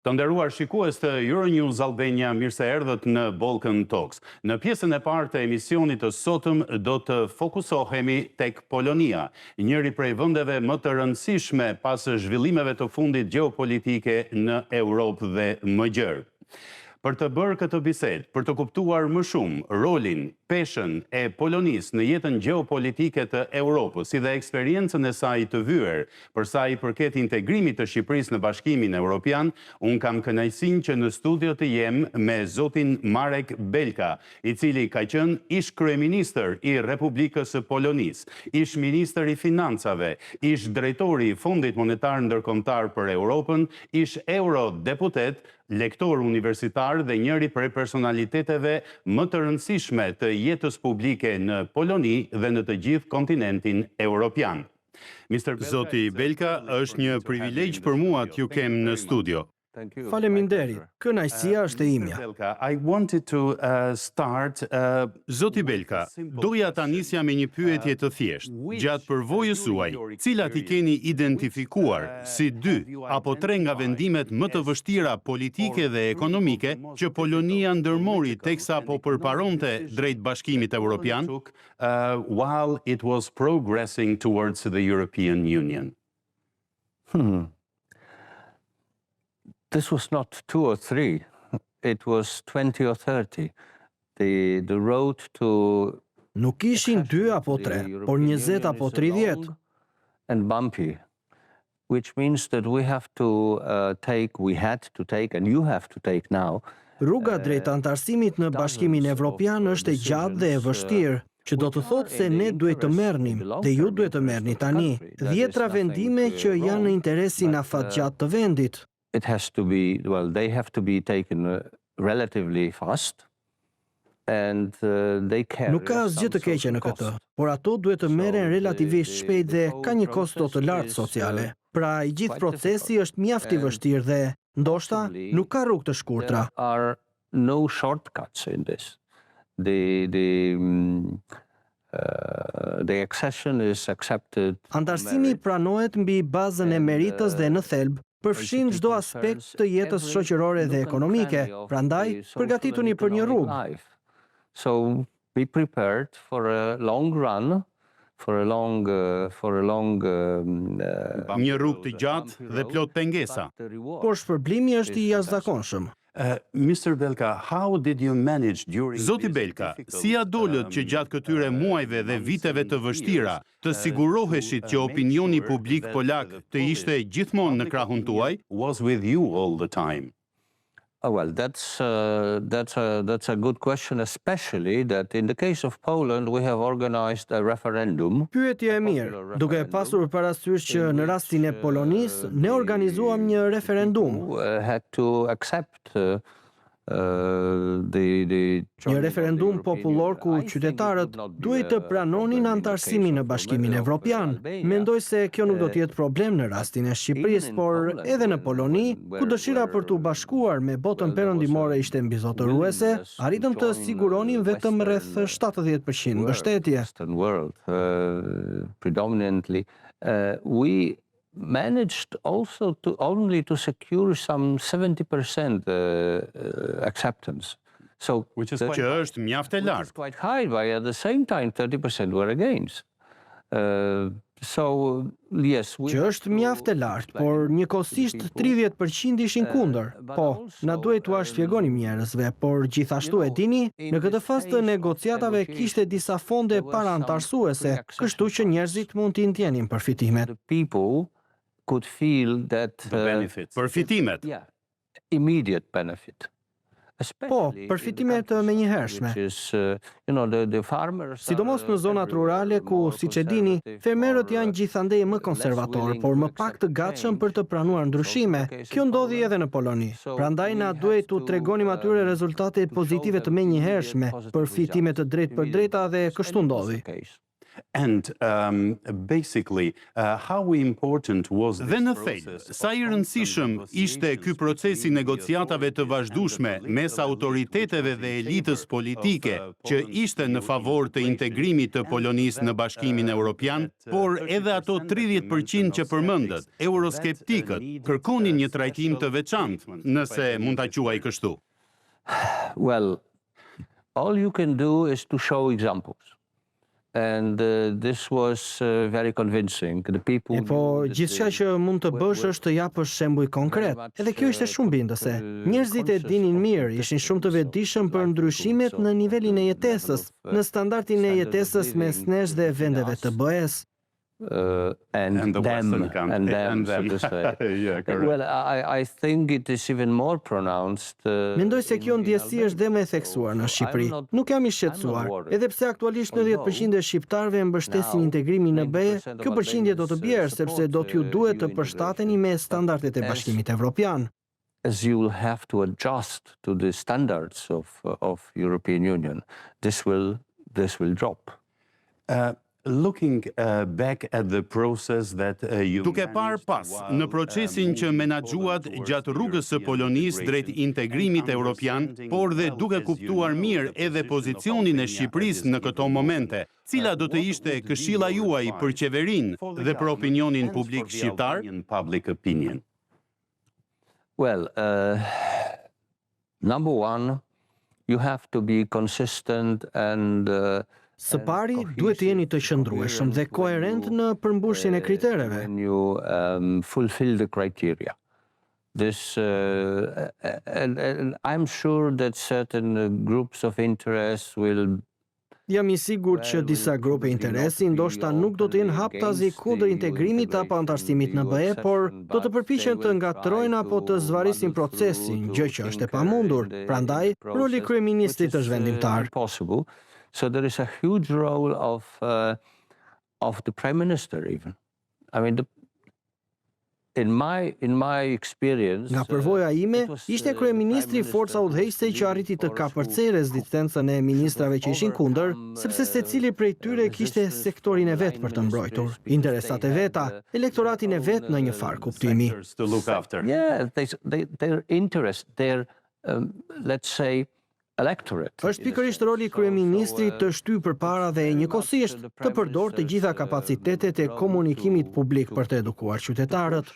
Të nderuar shikues të Euronews Albania, mirë se erdhët në Balkan Talks. Në pjesën e parë të emisionit të sotëm do të fokusohemi tek Polonia, njëri prej vendeve më të rëndësishme pas zhvillimeve të fundit gjeopolitike në Europë dhe më gjerë. Për të bërë këtë bisedë, për të kuptuar më shumë rolin, peshën e Polonisë në jetën gjeopolitike të Europës, si dhe eksperiencën e saj të vyer, për sa i përket integrimit të Shqipërisë në Bashkimin Evropian, unë kam kënaqësinë që në studio të jem me zotin Marek Belka, i cili ka qenë ish kryeministër i Republikës së Polonisë, ish ministër i financave, ish drejtori i Fondit Monetar Ndërkombëtar për Europën, ish eurodeputet, lektor universitar dhe njëri prej personaliteteve më të rëndësishme të jetës publike në Poloni dhe në të gjithë kontinentin evropian. Zoti Belka, është një privilegj për mua t'ju kem në studio. Faleminderit, kënaqësia është e imja. Zoti Belka, doja ta nisja me një pyetje të thjeshtë. Gjatë përvojës suaj, cilat I keni identifikuar si 2 apo 3 nga vendimet më të vështira politike dhe ekonomike që Polonia ndërmori teksa po përparonte drejt Bashkimit Evropian, while it was progressing towards the European Union? This was not 2 or 3, it was 20 or 30. The road to... Nuk ishin 2 apo 3, por 20 apo 30. And bumpy, which means that we had to take, and you have to take now. Rruga drejt antarësimit në Bashkimin Evropian është e gjatë dhe e vështirë, që do të thotë se ne duhet të merrnim, dhe ju duhet të merrni tani, 10 vendime që janë në interesin afatgjatë të vendit. It has to be, well, they have to be taken relatively fast, and they carry. Nuk ka asgjë të keqe në këtë, por ato duhet të merren relativisht shpejt dhe ka një kosto të lartë sociale. Pra I gjithë procesi është mjaft I vështirë dhe ndoshta nuk ka rrugë të shkurtra. There are no shortcuts in this. The accession is accepted. Antarësimi pranohet mbi bazën e meritës dhe në thelb përfshin çdo aspekt të jetës shoqërore dhe ekonomike, prandaj përgatituni për një rrugë. So be prepared for a long run, një rrugë të gjatë dhe plot pengesa. Por shpërblimi është I jashtëzakonshëm. Mr. Belka, how did you manage during... Zoti Belka, si ja dolët që gjatë këtyre muajve dhe viteve të vështira të siguroheshit që opinioni publik polak të ishte gjithmonë në krahun tuaj? Was with you all the time? Oh, well, that's a good question, especially that in the case of Poland we have organized a referendum. Pyetja e mirë, duke pasur parasysh që në rastin e Polonisë ne organizuam një referendum. Had to accept një referendum popullor ku qytetarët duhet të pranonin antarësimin në Bashkimin Evropian. Mendoj se kjo nuk do të jetë problem në rastin e Shqipërisë, por edhe në Poloni, ku dëshira për të bashkuar me botën perëndimore ishte mbizotëruese, arritëm të siguronin vetëm rreth 70% mbështetje. Predominantly, we managed also only to secure some 70% acceptance. So, që është mjaft e lartë. Quite high, but at the same time 30% were against. So, yes, që është mjaft e lartë, por njëkohësisht 30% ishin kundër. Po, na duhet t'ua shpjegonim njerëzve, por gjithashtu e dini, në këtë fazë të negociatave kishte disa fonde parantarësuese, kështu që njerëzit mund t'i ndjenin përfitimet. People could feel that përfitimet. Yeah, immediate benefit. Po, përfitimet me njëhershme. Sidomos në zonat rurale ku, siç e dini, fermerët janë gjithandej më konservatorë, por më pak të gatshëm për të pranuar ndryshime. Kjo ndodhi edhe në Poloni. Prandaj na duhet t'u tregonim atyre rezultate pozitive të menjëhershme, përfitime të drejtë për drejta dhe kështu ndodhi. And basically, how important was this Dhe në process thelb, of sa i rëndësishëm ishte ky procesi negociatave të vazhdueshme mes autoriteteve dhe elitës politike që ishte në favor të integrimit të Polonisë në Bashkimin Evropian, por edhe ato 30% që përmendët, euroskeptikët, kërkonin një trajtim të veçantë, nëse mund ta quaj kështu. Well, all you can do is to show examples. And this was very convincing. The people Po, gjithçka që mund të bësh është të japësh shembuj konkret. Edhe kjo ishte shumë bindëse. Njerëzit e dinin mirë, ishin shumë të vetëdijshëm për ndryshimet në nivelin e jetesës, në standardin e jetesës mes nesh dhe vendeve të BE-s. And the them, Western countries. and them, so to say. Yeah, correct. Well, I think it is even more pronounced. Mendoj se kjo ndjesi është dhe më e theksuar në Shqipëri. Nuk jam i shqetësuar, edhe pse aktualisht 90% e shqiptarëve mbështesin integrimin në BE, kjo përqindje do të bjerë sepse do t'ju duhet të përshtateni me standardet e Bashkimit Evropian. As you will have to adjust to the standards of European Union, this will drop. Looking back at the process that you Duke parë pas në procesin që menaxhuat gjatë rrugës së Polonisë drejt integrimit evropian, por dhe duke kuptuar mirë edhe pozicionin e Shqipërisë në këto momente, cila do të ishte këshilla juaj për qeverinë dhe për opinionin publik shqiptar? Public opinion. Well, number one, you have to be consistent and Së pari, duhet të jeni të qëndrueshëm dhe koherent në përmbushjen e kritereve. when you fulfill the criteria. This, and I'm sure that certain groups of interest will Jam i sigurt që disa grupe interesi ndoshta nuk do të jenë haptazi kundër integrimit apo antarësimit në BE, por do të përpiqen të ngatrojnë apo të zvarisin procesin, gjë që është e pamundur. Prandaj, roli kryeministrit është vendimtar. Possible. So there is a huge role of the prime minister even. I mean, in my experience, Nga përvoja ime, ishte kryeministri forca udhëheqëse që arriti të kapërcej rezistencën e ministrave që ishin kundër, sepse secili prej tyre kishte sektorin e vet për të mbrojtur, interesat e veta, elektoratin e vet në një farë kuptimi. To look after. yeah, their interest, their let's say electorate. Është pikërisht roli i kryeministrit të shtyjë përpara dhe njëkohësisht të përdorë të gjitha kapacitetet e komunikimit publik për të edukuar qytetarët.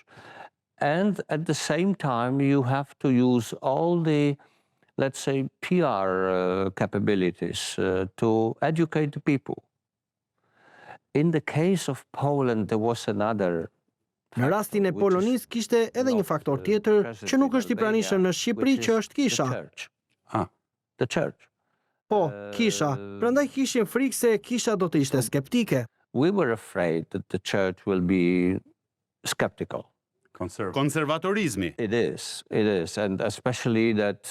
And at the same time, you have to use all the, let's say, PR capabilities to educate the people. In the case of Poland, there was another. Në rastin e Polonisë kishte edhe një faktor tjetër që nuk është i pranishëm në Shqipëri, që është kisha. The church. Po, kisha. Prandaj kishin frikë se kisha do të ishte skeptike. We were afraid that the church will be skeptical. Konservatorizmi. It is, and especially that.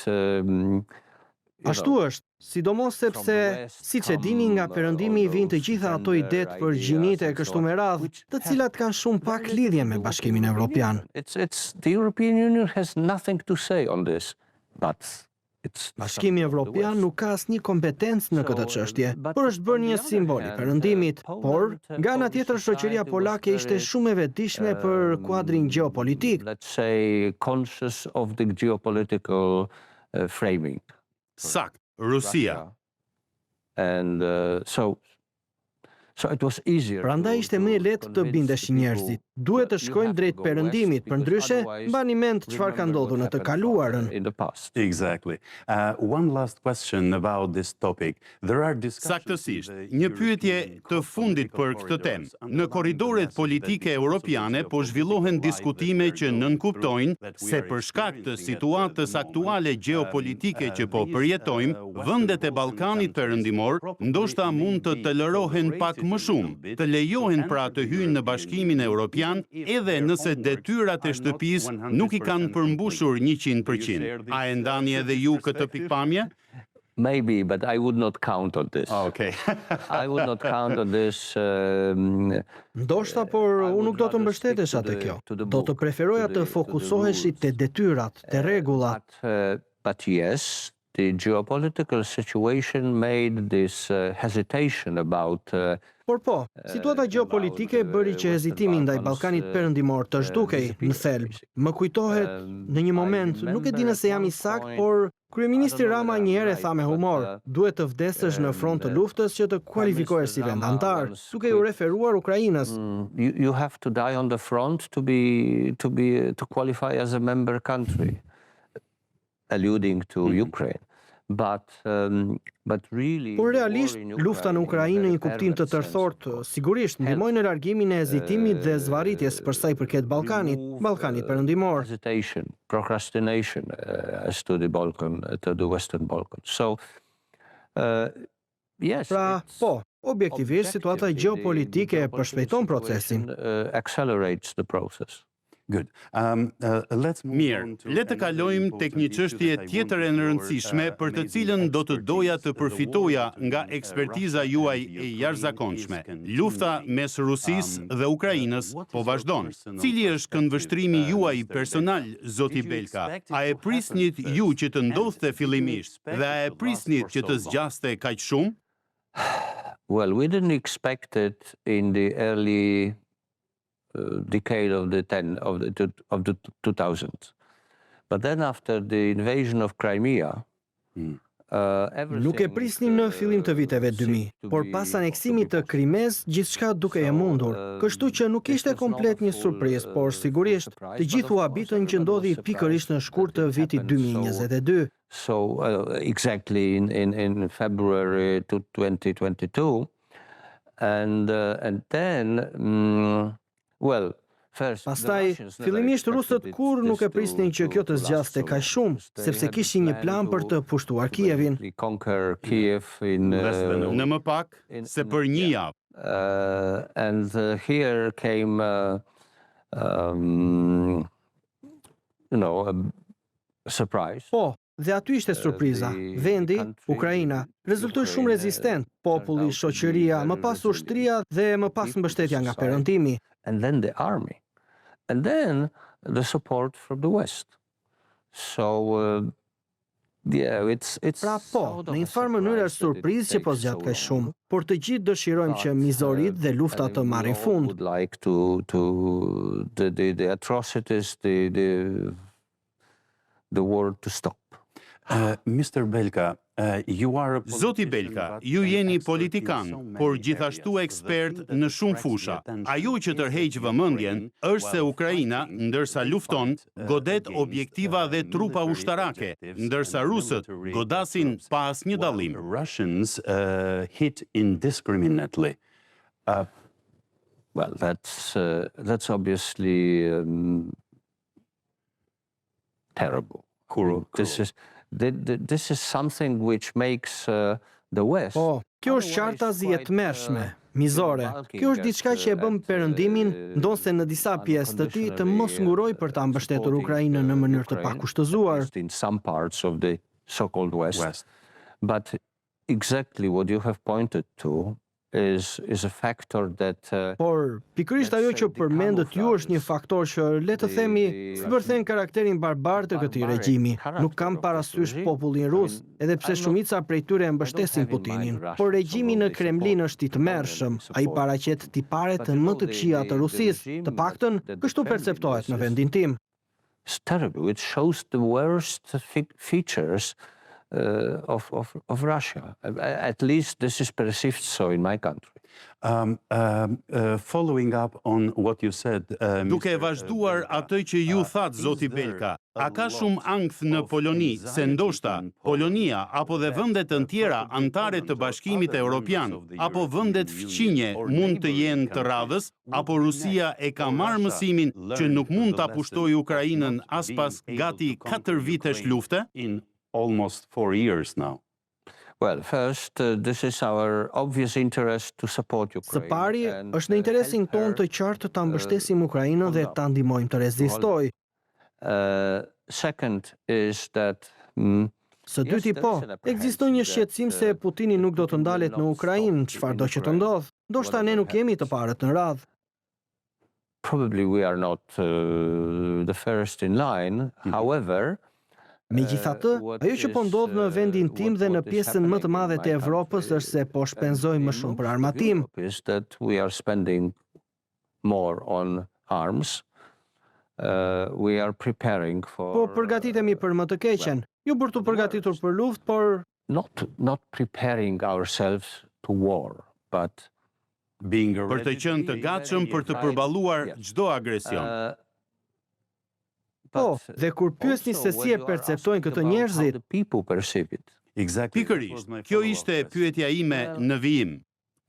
Ashtu është, sidomos sepse, siç e dini, nga perëndimi vijnë të gjitha ato idetë për gjinite e kështu me radhë, të cilat kanë shumë pak lidhje me Bashkimin Evropian. It's the European Union has nothing to say on this, but Bashkimi Evropian nuk ka asnjë kompetencë në këtë çështje, por është bërë një simbol i perëndimit, por nga ana tjetër shoqëria polake ishte shumë e vetëdijshme për kuadrin gjeopolitik. Let's say conscious of the geopolitical framing. Sakt, Rusia. And so it was easier. Prandaj ishte më e lehtë të bindeshin njerëzit. Duhet të shkojnë drejt perëndimit, përndryshe mbani mend çfarë ka ndodhur në të kaluarën. In the past. Exactly. One last question about this topic. There are discussions. Saktësisht, një pyetje të fundit për këtë temë. Në korridoret politike europiane po zhvillohen diskutime që nënkuptojnë se për shkak të situatës aktuale gjeopolitike që po përjetojmë, vendet e Ballkanit Perëndimor ndoshta mund të tolerohen pak më shumë, të lejohen pra të hyjnë në Bashkimin Evropian, edhe nëse detyrat e shtëpisë nuk i kanë përmbushur 100%. A e ndani edhe ju këtë pikpamje? Maybe, but I would not count on this. Okay. I would not count on this. Ndoshta, por unë nuk do të mbështetesha te kjo. Do të preferoja të fokusoheshit te detyrat, te rregullat. But yes, the geopolitical situation made this hesitation about Por po, situata gjeopolitike bëri që hezitimi ndaj Ballkanit Perëndimor të zhdukej në thelb. Më kujtohet në një moment, nuk e di nëse jam i saktë, por kryeministri Rama një herë e tha me humor, duhet të vdesësh në front të luftës që të kualifikohesh si vend antar, duke u referuar Ukrainës. You have to die on the front to qualify as a member country, alluding to Ukraine. But really, Por realisht, lufta në Ukrainë në një kuptim të tërthortë sigurisht ndihmoi në largimin e hezitimit dhe zvarritjes për sa i përket Ballkanit Perëndimor. Hesitation, procrastination as to the Western Balkans. So, yes. Pra, po, objektivisht situata gjeopolitike përshpejton procesin. Accelerates the process. Good. Mirë, le të kalojmë tek një çështje tjetër e rëndësishme për të cilën do të doja të përfitoja nga ekspertiza juaj e jashtëzakonshme. Lufta mes Rusisë dhe Ukrainës po vazhdon. Cili është këndvështrimi juaj personal, zoti Belka? A e prisnit ju që të ndodhte fillimisht dhe a e prisnit që të zgjaste kaq shumë? Well, we didn't expect it in the early decade of the 2000s. But then after the invasion of Crimea, Nuk e prisnim në fillim të viteve 2000, por pas aneksimit të Krimes, gjithçka dukej e mundur. Kështu që nuk ishte komplet një surprizë, por sigurisht të gjithë u habitën që ndodhi pikërisht në shkurt të vitit 2022. So exactly in February 2022, and then well, pastaj, fillimisht rusët kur nuk e prisnin që kjo të zgjaste kaq shumë, sepse kishin një plan për të pushtuar Kievin. Në më pak se për një javë. And here came, a surprise. Po, dhe aty ishte surpriza. Vendi, Ukraina, rezultoi shumë rezistent, populli, shoqëria, më pas ushtria dhe më pas mbështetja nga perëndimi. And then the army. And then the support from the West. So, yeah, it's Pra po, në një farë mënyrë është surprizë që po zgjat kaq shumë, por të gjithë dëshirojmë që mizorit dhe lufta të marrin fund. Would like to the atrocities, the war to stop. Mr. Belka, Zoti Belka, ju jeni politikan, por gjithashtu ekspert në shumë fusha. Ajo që tërheq vëmendjen është se Ukraina, ndërsa lufton, godet objektiva dhe trupa ushtarake, ndërsa rusët godasin pa asnjë dallim. Russians hit indiscriminately. Well, that's obviously terrible. This is something which makes the West. Po, kjo është qartazi e tmerrshme, mizore. Kjo është diçka që e bën perëndimin, ndonse në disa pjesë të tij, të mos nguroj për ta mbështetur Ukrainën në mënyrë të pakushtëzuar. In some parts of the so-called West. But exactly what you have pointed to is a factor that Por pikërisht ajo që përmendët ju është një faktor që le të themi zbërthen karakterin barbar të këtij regjimi. Nuk kam parasysh popullin rus, edhe pse shumica prej tyre mbështesin Putinin, por regjimi në Kremlin është i tmerrshëm. Ai paraqet tiparet më të këqija të Rusisë, të paktën kështu perceptohet në vendin tim. It's terrible. It shows the worst features of Russia. At least this is perceived so in my country. Following up on what you said, Duke vazhduar atë që ju thatë, zoti Belka, a ka shumë ankth në Poloni se ndoshta Polonia apo dhe vendet të tjera antare të Bashkimit Evropian apo vendet fqinje mund të jenë të radhës, apo Rusia e ka marrë mësimin që nuk mund ta pushtojë Ukrainën as pas gati 4 vitesh lufte? in almost 4 years now. Well, first, this is our obvious interest to support Së Ukraine. pari, është në interesin tonë të qartë ta mbështesim Ukrainën dhe ta ndihmojmë të rezistojë. Second is that Së dyti po, ekziston një shqetësim se Putini nuk do të ndalet në Ukrainë, çfarëdo që të ndodh. Ndoshta ne nuk jemi të parët në radhë. probably we are not the first in line. However, Megjithatë, ajo që po ndodh në vendin tim dhe në pjesën më të madhe të Evropës është se po shpenzojmë më shumë për armatim. Is that we are spending more on arms. We are preparing for Po përgatitemi për më të keqen, jo për të përgatitur për luftë, por not preparing ourselves to war, but Për të qenë të gatshëm për të përballuar çdo agresion. po, dhe kur pyesni se si e perceptojnë këtë njerëzit, the people perceive it. Pikërisht, kjo ishte pyetja ime në vijim.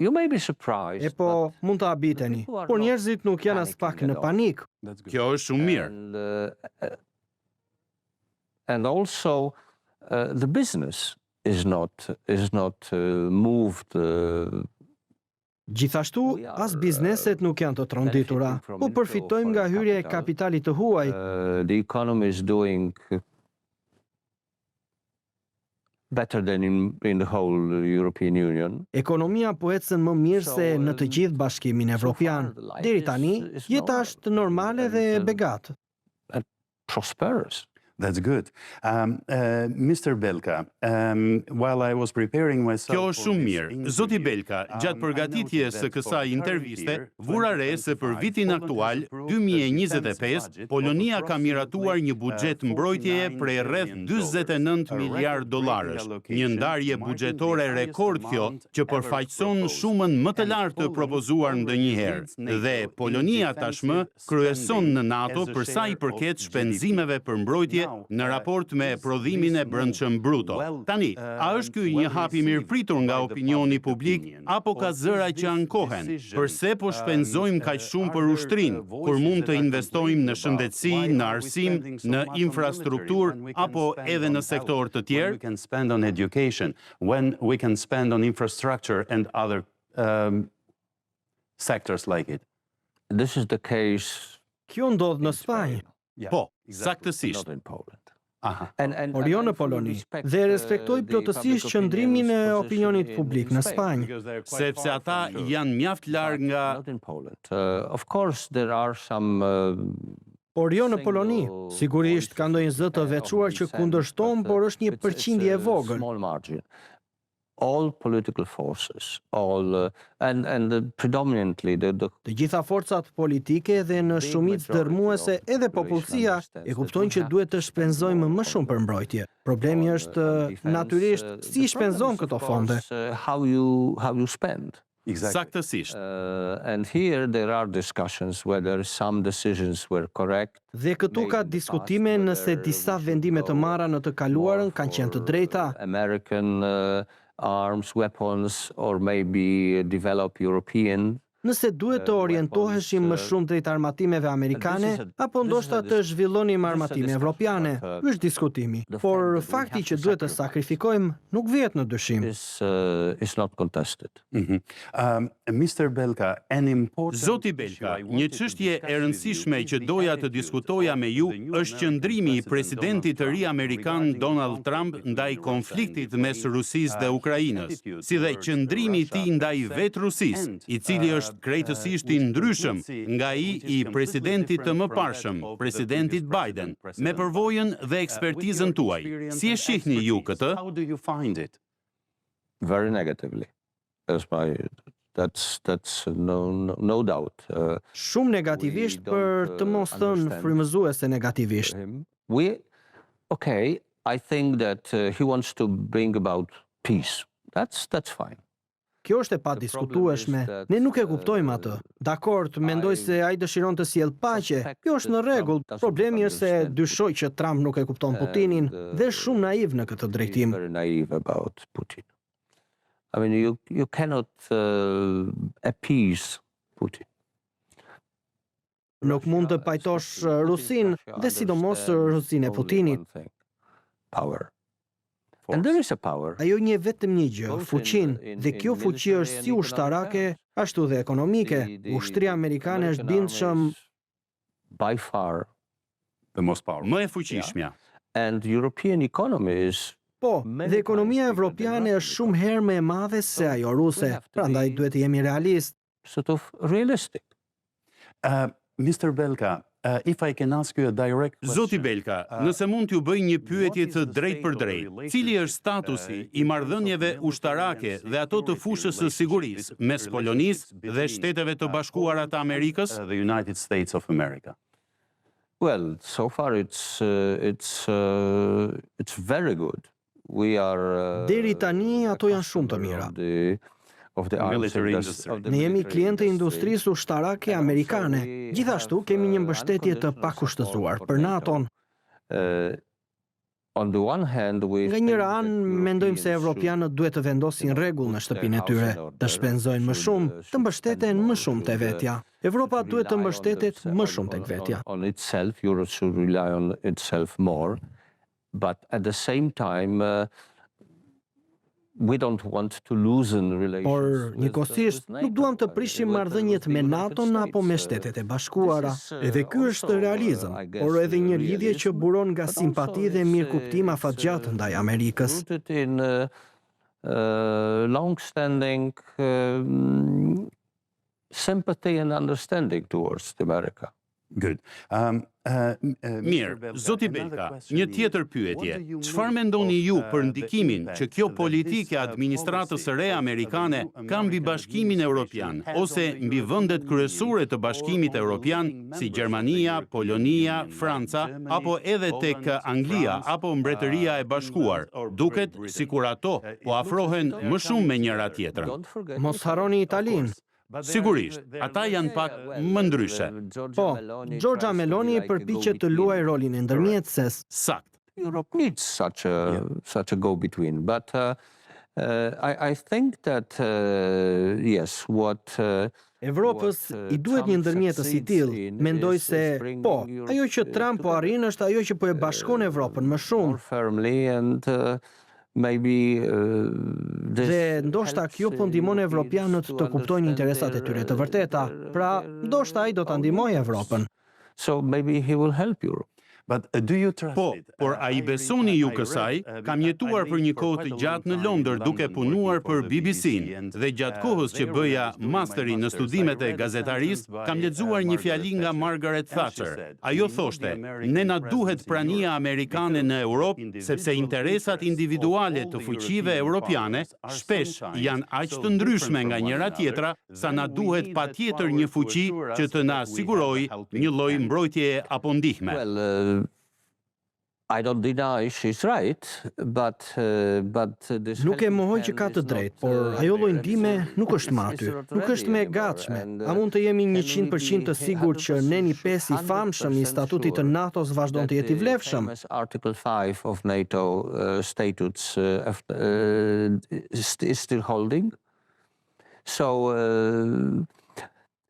You may be surprised. e po mund të habiteni, por njerëzit nuk janë as pak në panik. Kjo është shumë mirë. And also the business is not moved. Gjithashtu, as bizneset nuk janë të tronditura, po përfitojmë nga hyrja e kapitalit të huaj. The economy is doing better than in the whole European Union. Ekonomia po ecën më mirë se në të gjithë Bashkimin Evropian. Deri tani, jeta është normale dhe e begatë. Prosperous. That's good. Mr. Belka, while I was preparing myself... Kjo është shumë mirë. Zoti Belka, gjatë përgatitjes së kësaj interviste, vura re se për vitin aktual, 2025, Polonia ka miratuar një buxhet mbrojtjeje prej rreth 49 miliard dollarësh. Një ndarje buxhetore rekord kjo, që përfaqëson shumën më të lartë të propozuar ndonjëherë. Dhe Polonia tashmë kryeson në NATO për sa i përket shpenzimeve për mbrojtje në raport me prodhimin e brendshëm bruto. Tani, a është ky një hap i mirëpritur nga opinioni publik apo ka zëra që ankohen? Përse po shpenzojmë kaq shumë për ushtrinë, kur mund të investojmë në shëndetësi, në arsim, në infrastrukturë apo edhe në sektor të tjerë? We can spend on education when we can spend on infrastructure and other sectors like it. This is the case. Kjo ndodh në Spanjë. Po, saktësisht. Not in Poland. Aha. Por jo në Poloni, dhe respektoj plotësisht qëndrimin e opinionit publik në Spanjë. Sepse ata janë mjaft larg nga... Not in Poland. Of course, there are some... Por jo në Poloni, sigurisht ka ndonjë zë të veçuar që kundërshton, por është një përqindje e vogël. Small margin. All political forces, and predominantly Të gjitha forcat politike dhe në shumicë dërmuese edhe popullsia e kuptojnë që duhet të shpenzojmë më shumë për mbrojtje. Problemi është natyrisht si shpenzon këto fonde. How you spend. Saktësisht. And here there are discussions whether some decisions were correct. Dhe këtu ka diskutime nëse disa vendime të marra në të kaluarën kanë qenë të drejta. American arms, weapons, or maybe develop European. Nëse duhet të orientoheshim më shumë drejt armatimeve amerikane, apo ndoshta të zhvillonim armatime evropiane, është diskutimi. Por fakti që duhet të sakrifikojmë nuk vjet në dyshim. Is not contested. Mr. Belka, Zoti Belka, një çështje e rëndësishme që doja të diskutoja me ju është qëndrimi i presidentit të ri amerikan Donald Trump ndaj konfliktit mes Rusisë dhe Ukrainës, si dhe qëndrimi i tij ndaj vetë Rusisë, i cili është krejtësisht i ndryshëm nga i presidentit të mëparshëm, presidentit Biden, me përvojën dhe ekspertizën tuaj. Si e shihni ju këtë? Very negatively. That's no doubt. Shumë negativisht për të mos thënë frymëzuese negativisht. Okay, I think that he wants to bring about peace. That's fine. Kjo është e padiskutueshme. Ne nuk e kuptojmë atë. Dakord, mendoj se ai dëshiron të sjellë paqe. Kjo është në rregull. Problemi është se dyshoj që Trump nuk e kupton Putinin dhe është shumë naiv në këtë drejtim. Very naive about Putin. I mean, you cannot appease Putin. Nuk mund të pajtosh Rusin dhe sidomos Rusin e Putinit. Power. And there is a power. Ajo një vetëm një gjë, fuqinë, dhe kjo fuqi është si ushtarake, ashtu dhe ekonomike. Ushtria amerikane është bindshëm by far the most powerful. Më e fuqishmja. And European economy is Po, dhe ekonomia evropiane është shumë herë më e madhe se ajo ruse. Prandaj duhet të jemi realist. Sort of realistic. Mr. Belka, If I can ask you a direct question. Zoti Belka, nëse mund t'ju bëj një pyetje të drejtë për drejtë, cili është statusi i marrëdhënieve ushtarake dhe ato të fushës së sigurisë mes Polonisë dhe Shteteve të Bashkuara të Amerikës? The United States of America. Well, so far it's very good. We are Deri tani ato janë shumë të mira. Ne jemi klientë e industrisë ushtarake amerikane. Gjithashtu kemi një mbështetje të pakushtëzuar për NATO-n. Nga njëra anë, mendojmë se evropianët duhet të vendosin rregull në shtëpinë e tyre, të shpenzojnë më shumë, të mbështeten më shumë te vetja. Evropa duhet të mbështetet më shumë tek vetja. On itself, Europe should rely on itself more, but at the same time we don't want to loosen relations. Por njëkohësisht nuk duam të prishim marrëdhëniet me NATO-n apo me Shtetet e Bashkuara. Edhe ky është realizëm, por edhe një lidhje që buron nga simpati dhe mirëkuptim afatgjatë ndaj Amerikës. Rooted in long-standing sympathy and understanding towards America. Good. Mirë, Zoti Belka, një tjetër pyetje. Çfarë mendoni ju për ndikimin që kjo politike e administratës së re amerikane ka mbi Bashkimin Evropian ose mbi vendet kryesore të Bashkimit Evropian si Gjermania, Polonia, Franca apo edhe tek Anglia apo Mbretëria e Bashkuar? Duket sikur ato po afrohen më shumë me njëra tjetrën. Mos harroni Italinë. Sigurisht, ata janë pak më ndryshe. Po, Giorgia Meloni përpiqet të luajë rolin e ndërmjetëses. Sakt. Europe needs such a go-between, but I think that yes, what Evropës i duhet një ndërmjetës i tillë. Mendoj se po, ajo që Trump po arrin është ajo që po e bashkon Evropën më shumë. more firmly and maybe Dhe ndoshta kjo po ndihmon evropianët të kuptojnë interesat e tyre të vërteta. Pra, ndoshta ai do ta ndihmojë Evropën. so maybe he will help Europe. But do you trust Po, it? por a i besoni ju kësaj? Kam jetuar për një kohë të gjatë në Londër duke punuar për BBC-n dhe gjatë kohës që bëja masterin në studimet e gazetarisë, kam lexuar një fjali nga Margaret Thatcher. Ajo thoshte, ne na duhet prania amerikane në Europë sepse interesat individuale të fuqive europiane shpesh janë aq të ndryshme nga njëra tjetra sa na duhet patjetër një fuqi që të na sigurojë një lloj mbrojtjeje apo ndihme. Well, I don't deny she's right, but this Nuk e helping mohoj që hand ka is të not, drejtë, por ajo lloj ndihme nuk është më it's aty. not Nuk është me ready gatshme. anymore, A mund të jemi and 100% të sigurt që Neni 5 i famshëm i statutit të NATO-s vazhdon të jetë i vlefshëm? Article 5 of NATO statutes is still holding. So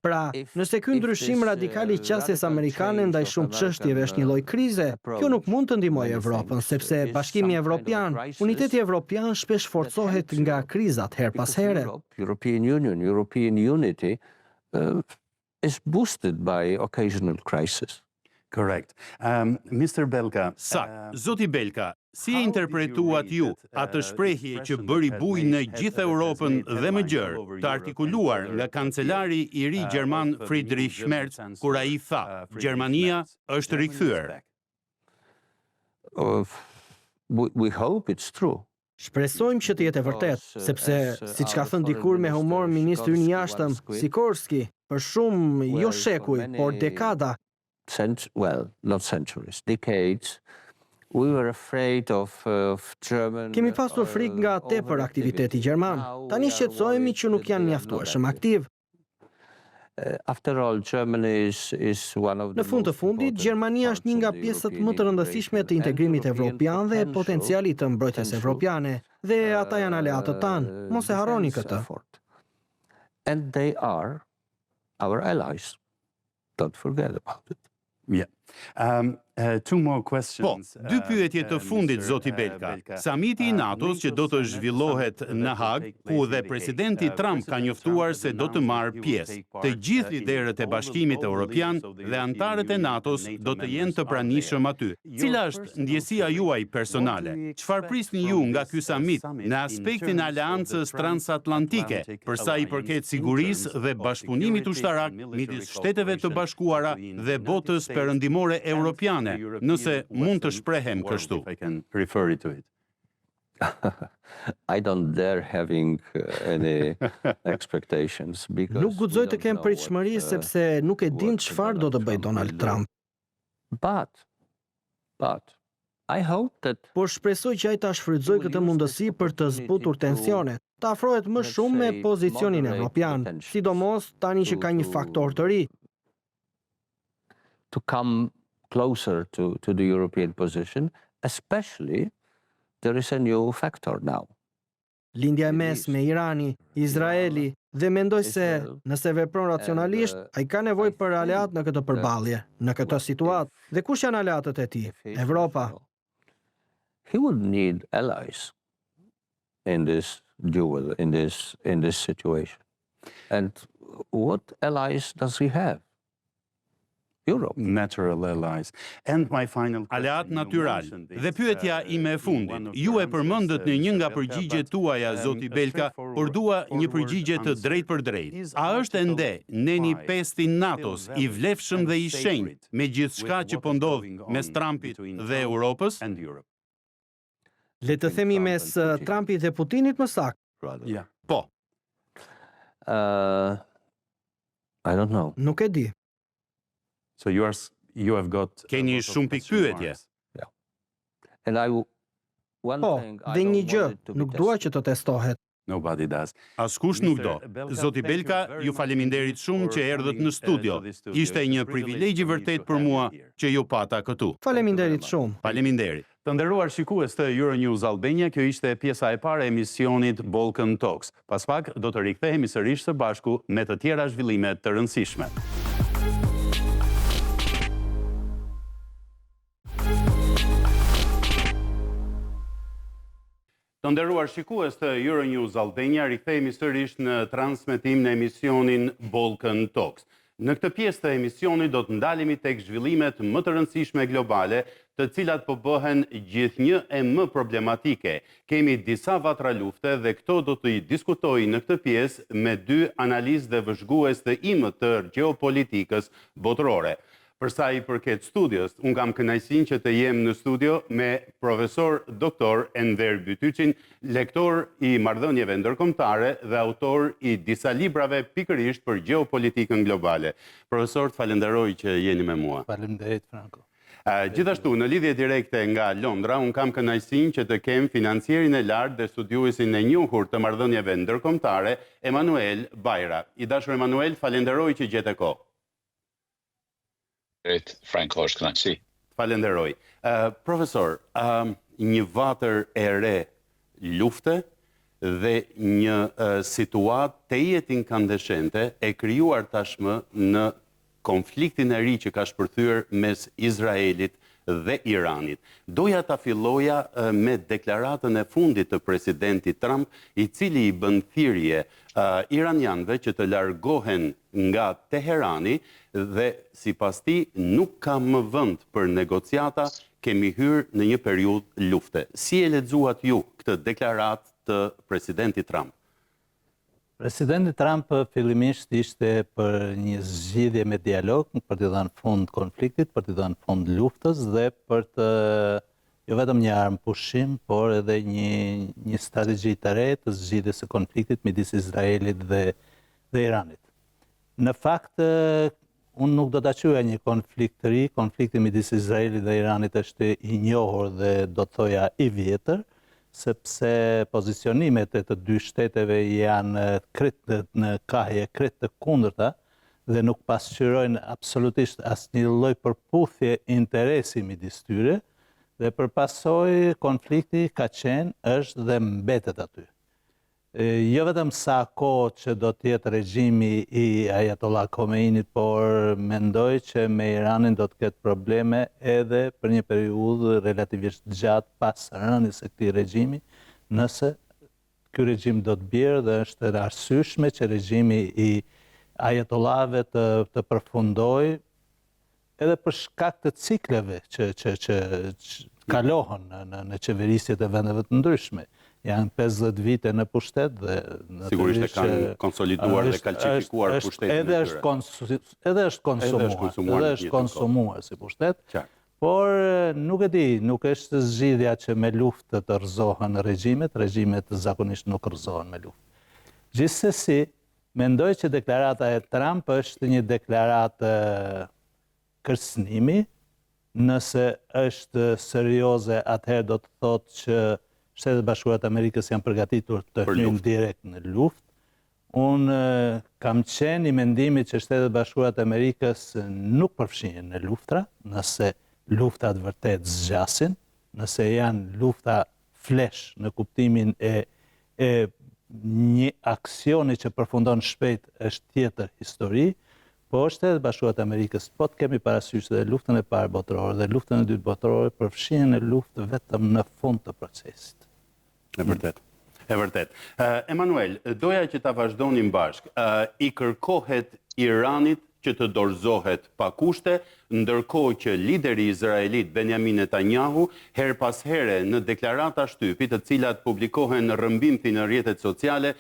Pra, nëse ky ndryshim radikal i qasjes amerikane ndaj shumë çështjeve është një lloj krize, kjo nuk mund të ndihmojë Evropën, sepse Bashkimi Evropian, uniteti evropian shpesh forcohet nga krizat her pas here. European Union, European unity is boosted by occasional crisis. Correct. Mr. Belka. Sakt, Zoti Belka, si e interpretuat ju atë shprehje që bëri bujë në gjithë Europën dhe më gjerë, të artikuluar nga kancelari i ri gjerman Friedrich Merz, kur ai tha, Gjermania është rikthyer. We hope it's true. Shpresojmë që të jetë e vërtet, sepse, siç ka thënë dikur me humor ministri i jashtëm, Sikorski, për shumë jo shekuj, por dekada, Well, not centuries, decades. We were afraid of German. kemi pasur frikë nga tepër aktiviteti gjerman. Tani shqetësohemi që nuk janë mjaftueshëm aktiv. After all, Germany is one of the Në fund të most fundit, important Gjermania është një nga parts of the pjesët European më të rëndësishme të integrimit integration and evropian dhe European potencialit të mbrojtjes potential, evropiane, dhe ata janë aleatët tanë. Mos e harroni defense këtë. effort. And they are our allies. Don't forget about it. Yeah. Two more Po, questions. dy pyetje të fundit, zoti Belka. Samiti i NATO-s që do të zhvillohet në Hag, ku dhe presidenti Trump ka njoftuar se do të marrë pjesë. Të gjithë liderët e Bashkimit Evropian dhe antarët e NATO-s do të jenë të pranishëm aty. Cila është ndjesia juaj personale? Çfarë prisni ju nga ky samit në aspektin e aleancës transatlantike, për sa i përket sigurisë dhe bashkëpunimit ushtarak midis Shteteve të Bashkuara dhe botës perëndimore europiane? Nëse mund të shprehem kështu. I don't dare having any expectations because Nuk guxoj we të don't kem know pritshmëri what, sepse nuk e dim çfarë do të bëjë Donald Trump. But I hope that Por shpresoj që ai ta shfrytëzoj këtë mundësi për të zbutur tensionet, të afrohet më shumë me pozicionin evropian, sidomos tani që ka një faktor të ri. to come closer to the European position, especially there is a new factor now. Lindja e mesme, Irani, Izraeli, dhe mendoj se nëse vepron racionalisht, ai ka nevojë për aleat në këtë përballje, në këtë situatë. Dhe kush janë aleatët e tij? Evropa. He would need allies in this duel, in this situation. And what allies does he have? Europe. Natural allies. And my final Aleat natyral. Dhe pyetja ime e fundit. Ju e përmendët në një nga përgjigjet tuaja, zoti Belka, por dua një përgjigje të drejtë për drejtë. A është ende neni pesti NATO-s i vlefshëm dhe i shenjtë me gjithçka që po ndodh mes Trumpit dhe Europës? Le të themi mes Trumpit dhe Putinit më saktë. Yeah. Po. I don't know. Nuk e di. So you have got Keni shumë pikë pyetje. And one Po, thing I dhe don't një gjë, want it to be nuk dua tested. që të testohet. Nobody does. Askush nuk do. Zoti Belka, ju faleminderit shumë që erdhët në studio. Ishte një privilegj i vërtet për mua që ju pata këtu. Faleminderit shumë. Faleminderit. Të nderuar shikues të Euronews Albania, kjo ishte pjesa e parë e emisionit Balkan Talks. Pas pak do të rikthehemi sërish së bashku me të tjera zhvillime të rëndësishme. Të nderuar shikues të Euronews Albania, rikthehemi sërish në transmetim në emisionin Balkan Talks. Në këtë pjesë të emisionit do të ndalemi tek zhvillimet më të rëndësishme globale, të cilat po bëhen gjithnjë e më problematike. Kemi disa vatra lufte dhe këto do të i diskutoj në këtë pjesë me dy analistë dhe vëzhgues të imëtër gjeopolitikës botërore. Për sa i përket studios, unë kam kënaqësinë që të jem në studio me profesor doktor Enver Bytyçin, lektor i marrëdhënieve ndërkombëtare dhe autor i disa librave pikërisht për gjeopolitikën globale. Profesor, falenderoj që jeni me mua. Faleminderit, Franco. Gjithashtu, në lidhje direkte nga Londra, unë kam kënaqësinë që të kem financierin e lartë dhe studiuesin e njohur të marrëdhënieve ndërkombëtare, Emanuel Bajra. I dashur Emanuel, falenderoj që gjete kohë. Franco, është kënaqësi. Falenderoj. Profesor, një vatër e re lufte dhe një situatë të jetë incandescente e krijuar tashmë në konfliktin e ri që ka shpërthyer mes Izraelit dhe Iranit. Doja ta filloja me deklaratën e fundit të presidentit Trump, i cili i bën thirrje iranianëve që të largohen nga Teherani dhe sipas tij nuk ka më vend për negociata, kemi hyrë në një periudhë lufte. Si e lexuat ju këtë deklaratë të presidentit Trump? Presidenti Trump fillimisht ishte për një zgjidhje me dialog, për të dhënë fund konfliktit, për të dhënë fund luftës dhe për të jo vetëm një armë pushim, por edhe një strategji të re të zgjidhjes së konfliktit midis Izraelit dhe Iranit. Në fakt, unë nuk do ta quaja një konflikt të ri, konflikti midis Izraelit dhe Iranit është i njohur dhe do të thoja i vjetër, sepse pozicionimet e të dy shteteve janë në kahje krejt të kundërta dhe nuk pasqyrojnë absolutisht asnjë lloj përputhje interesi midis tyre dhe përpasoj konflikti ka qenë, është dhe mbetet aty. jo vetëm sa kohë që do t'jetë regjimi i Ayatollah Khomeinit, por mendoj që me Iranin do të ketë probleme edhe për një periudhë relativisht gjatë pas rënies së këtij regjimi, nëse ky regjim do të bjerë dhe është arsyeshme që regjimi i Ayatollahëve të përfundojë edhe për shkak të cikleve që kalohen në qeverisjet e vendeve të ndryshme. Janë 50 vite në pushtet dhe sigurisht e kanë konsoliduar dhe kalcifikuar pushtetin. Edhe është konsumuar si pushtet. Por nuk e di, nuk është zgjidhja që me luftë të rrëzohen regjimet zakonisht nuk rrëzohen me luftë. Gjithsesi, mendoj që deklarata e Trump është një deklaratë kërcënimi. Nëse është serioze, atëherë do të thotë që Shtetet Bashkuara të Amerikës janë përgatitur të hyjnë direkt në luftë. Unë kam qenë i mendimit që Shtetet Bashkuara të Amerikës nuk përfshihen në luftra, nëse luftat vërtet zgjasin, nëse janë lufta flesh në kuptimin e një aksioni që përfundon shpejt është tjetër histori, po Shtetet Bashkuara të Amerikës, po të kemi parasysh dhe luftën e parë botërore dhe luftën e dytë botërore, përfshihen në luftë vetëm në fund të procesit. E vërtet. Emanuel, doja që ta vazhdonim bashkë. I kërkohet Iranit që të dorëzohet pa kushte, ndërkohë që lideri izraelit Benjamin Netanyahu her pas here në deklarata shtypi, të cilat publikohen në rrëmbimthi në rrjetet sociale,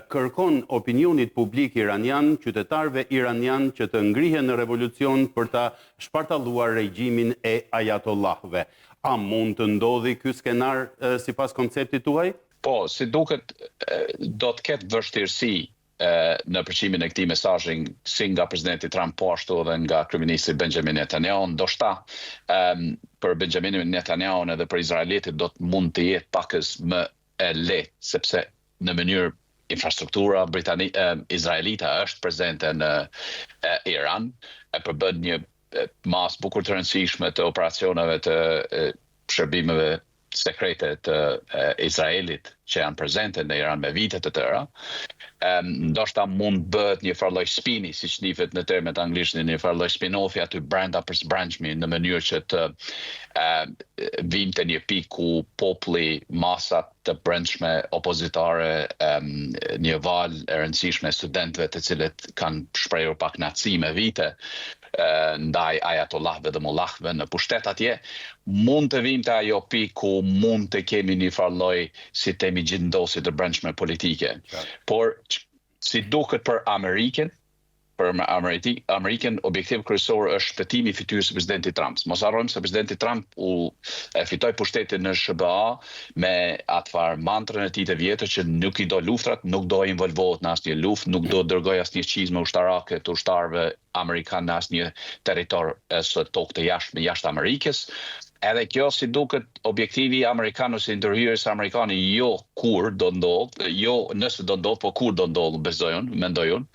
kërkon opinionit publik iranian, qytetarëve iranian që të ngrihen në revolucion për ta shpartalluar regjimin e Ayatollahëve. A mund të ndodhi ky skenar sipas konceptit tuaj? Po, si duket do të ketë vështirësi në përqimin e këtij mesazhi si nga presidenti Trump po ashtu edhe nga kryeministri Benjamin Netanyahu, ndoshta për Benjamin Netanyahu edhe për izraelitit do të mund të jetë pakës më e lehtë, sepse në mënyrë infrastruktura izraelita është prezente në Iran, e përbën një mas bukur të rëndësishme të operacioneve të shërbimeve sekrete të Izraelit që janë prezente në Iran me vite të tëra. Ndoshta mund bëhet një farë lloj spini, siç njihet në termet anglisht, një farë lloj spin-offi aty brenda për sbrendshmi në mënyrë që të vinte një pikë ku populli, masat të brendshme opozitare, një valë e rëndësishme studentëve të cilët kanë shprehur pak naci me vite ndaj Ayatollahëve dhe Mullahëve në pushtet atje, mund të vinte ajo pikë ku mund të kemi një farë lloj, si temi gjindosi të brendshme politike. Por si duket për Amerikën, objektiv kryesor është shpëtimi i fytyrës së presidentit Trump. Mos harrojmë se presidenti Trump fitoi pushtetin në SBA me atë farë mantrën e tij të vjetër që nuk i do luftrat, nuk do involvohet në asnjë luftë, nuk do dërgoj asnjë çizme ushtarake të ushtarëve amerikanë në asnjë territor së tokë të jashtë Amerikës. Edhe kjo si duket objektivi amerikan ose ndërhyrës amerikane jo kur do ndodh, jo nëse do ndodh, po kur do ndodh, mendoj unë,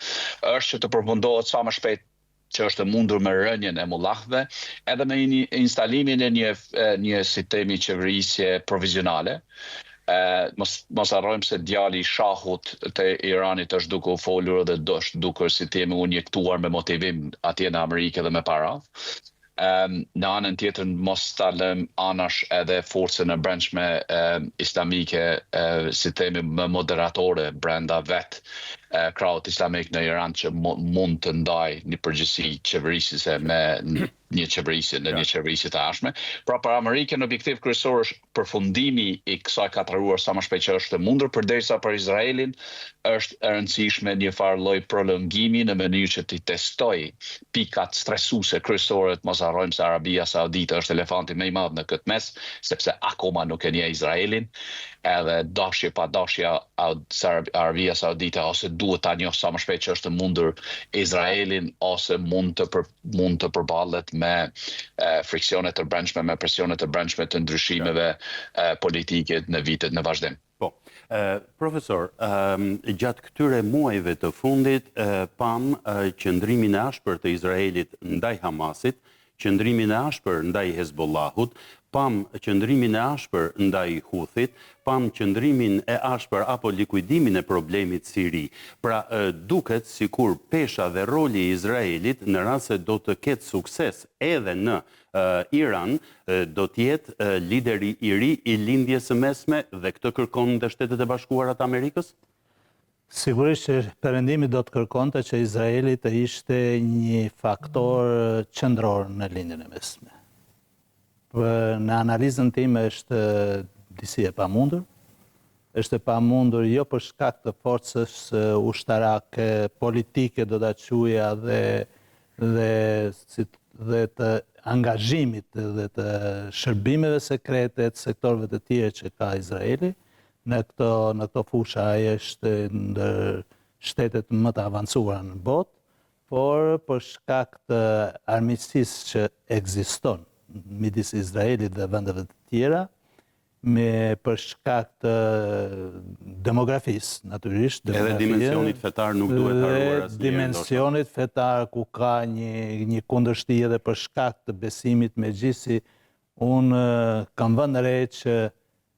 është që të përfundohet sa më shpejt që është mundur me rënien e Mullahëve, edhe me instalimin e një sistemi qeverisje provizionale. Mos harrojmë se djali i shahut të Iranit është duke u folur dhe është duke si themi u injektuar me motivim atje në Amerikë dhe me para. Në anën tjetër mos ta lëm anash edhe forcën e brendshme islamike, si themi më moderatore brenda krahut islamik në Iran që mund të ndaj një përgjegjësi qeverisëse me një qeverisje të ashme. Pra për Amerikën objektiv kryesor është përfundimi i kësaj katëruar sa më shpejt që është mundur, përderisa për Izraelin është e rëndësishme një farë lloj prolongimi në mënyrë që të testoj pikat stresuese kryesore. Mos harrojmë se Arabia Saudite është elefanti më i madh në këtë mes, sepse akoma nuk e njeh Izraelin, edhe dashje pa dashje Arabia Saudite ose duhet ta njohë sa më shpejt që është mundur Izraelin ose mund të përballet me friksionet të brendshme, me presionet të brendshme të ndryshimeve politike në vitet në vazhdim. Po, profesor, gjatë këtyre muajve të fundit pam qëndrimin e ashpër të Izraelit ndaj Hamasit, qëndrimin e ashpër ndaj Hezbollahut, pam qëndrimin e ashpër ndaj Huthit, pam qëndrimin e ashpër apo likuidimin e problemit siri. Pra duket sikur pesha dhe roli i Izraelit në rast se do të ketë sukses edhe në Iran, do t'jetë lideri i ri i lindjes së mesme dhe këtë kërkon dhe Shtetet e Bashkuara të Amerikës? Sigurisht që perëndimi do të kërkonte që Izraeli të ishte një faktor qendror në lindjen e mesme. Në analizën time është disi e pamundur. Është e pamundur jo për shkak të forcës ushtarake, politike do ta quaja dhe të angazhimit dhe të shërbimeve sekrete të sektorëve të tjerë që ka Izraeli. Në këto fusha ai është ndër shtetet më të avancuara në botë, por për shkak të armiqësisë që ekziston midis Izraelit dhe vendeve të tjera, për shkak të demografisë, natyrisht. Edhe dimensionit fetar nuk duhet haruar asnjëherë. Dimensionit fetar ku ka një kundërshti edhe për shkak të besimit, megjithëse unë kam vënë re që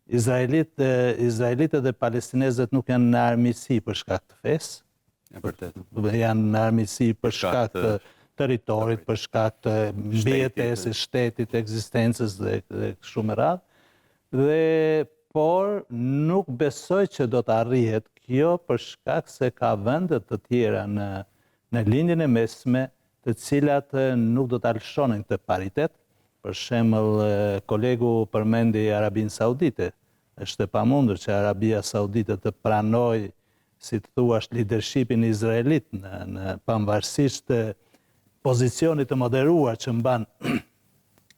Izraelitët dhe palestinezët nuk janë në armiqësi për shkak të fesë. Janë në armiqësi për shkak të territorit, për shkak të mbijetesës, shtetit, ekzistencës dhe kështu me radhë. Por nuk besoj që do të arrihet kjo për shkak se ka vende të tjera në lindjen e mesme, të cilat nuk do të alëshonin këtë paritet. Për shembull, kolegu përmendi Arabinë Saudite. Është e pamundur që Arabia Saudite të pranojë, si të thuash, leadershipin izraelit në pavarësisht të pozicionit të moderuar që mban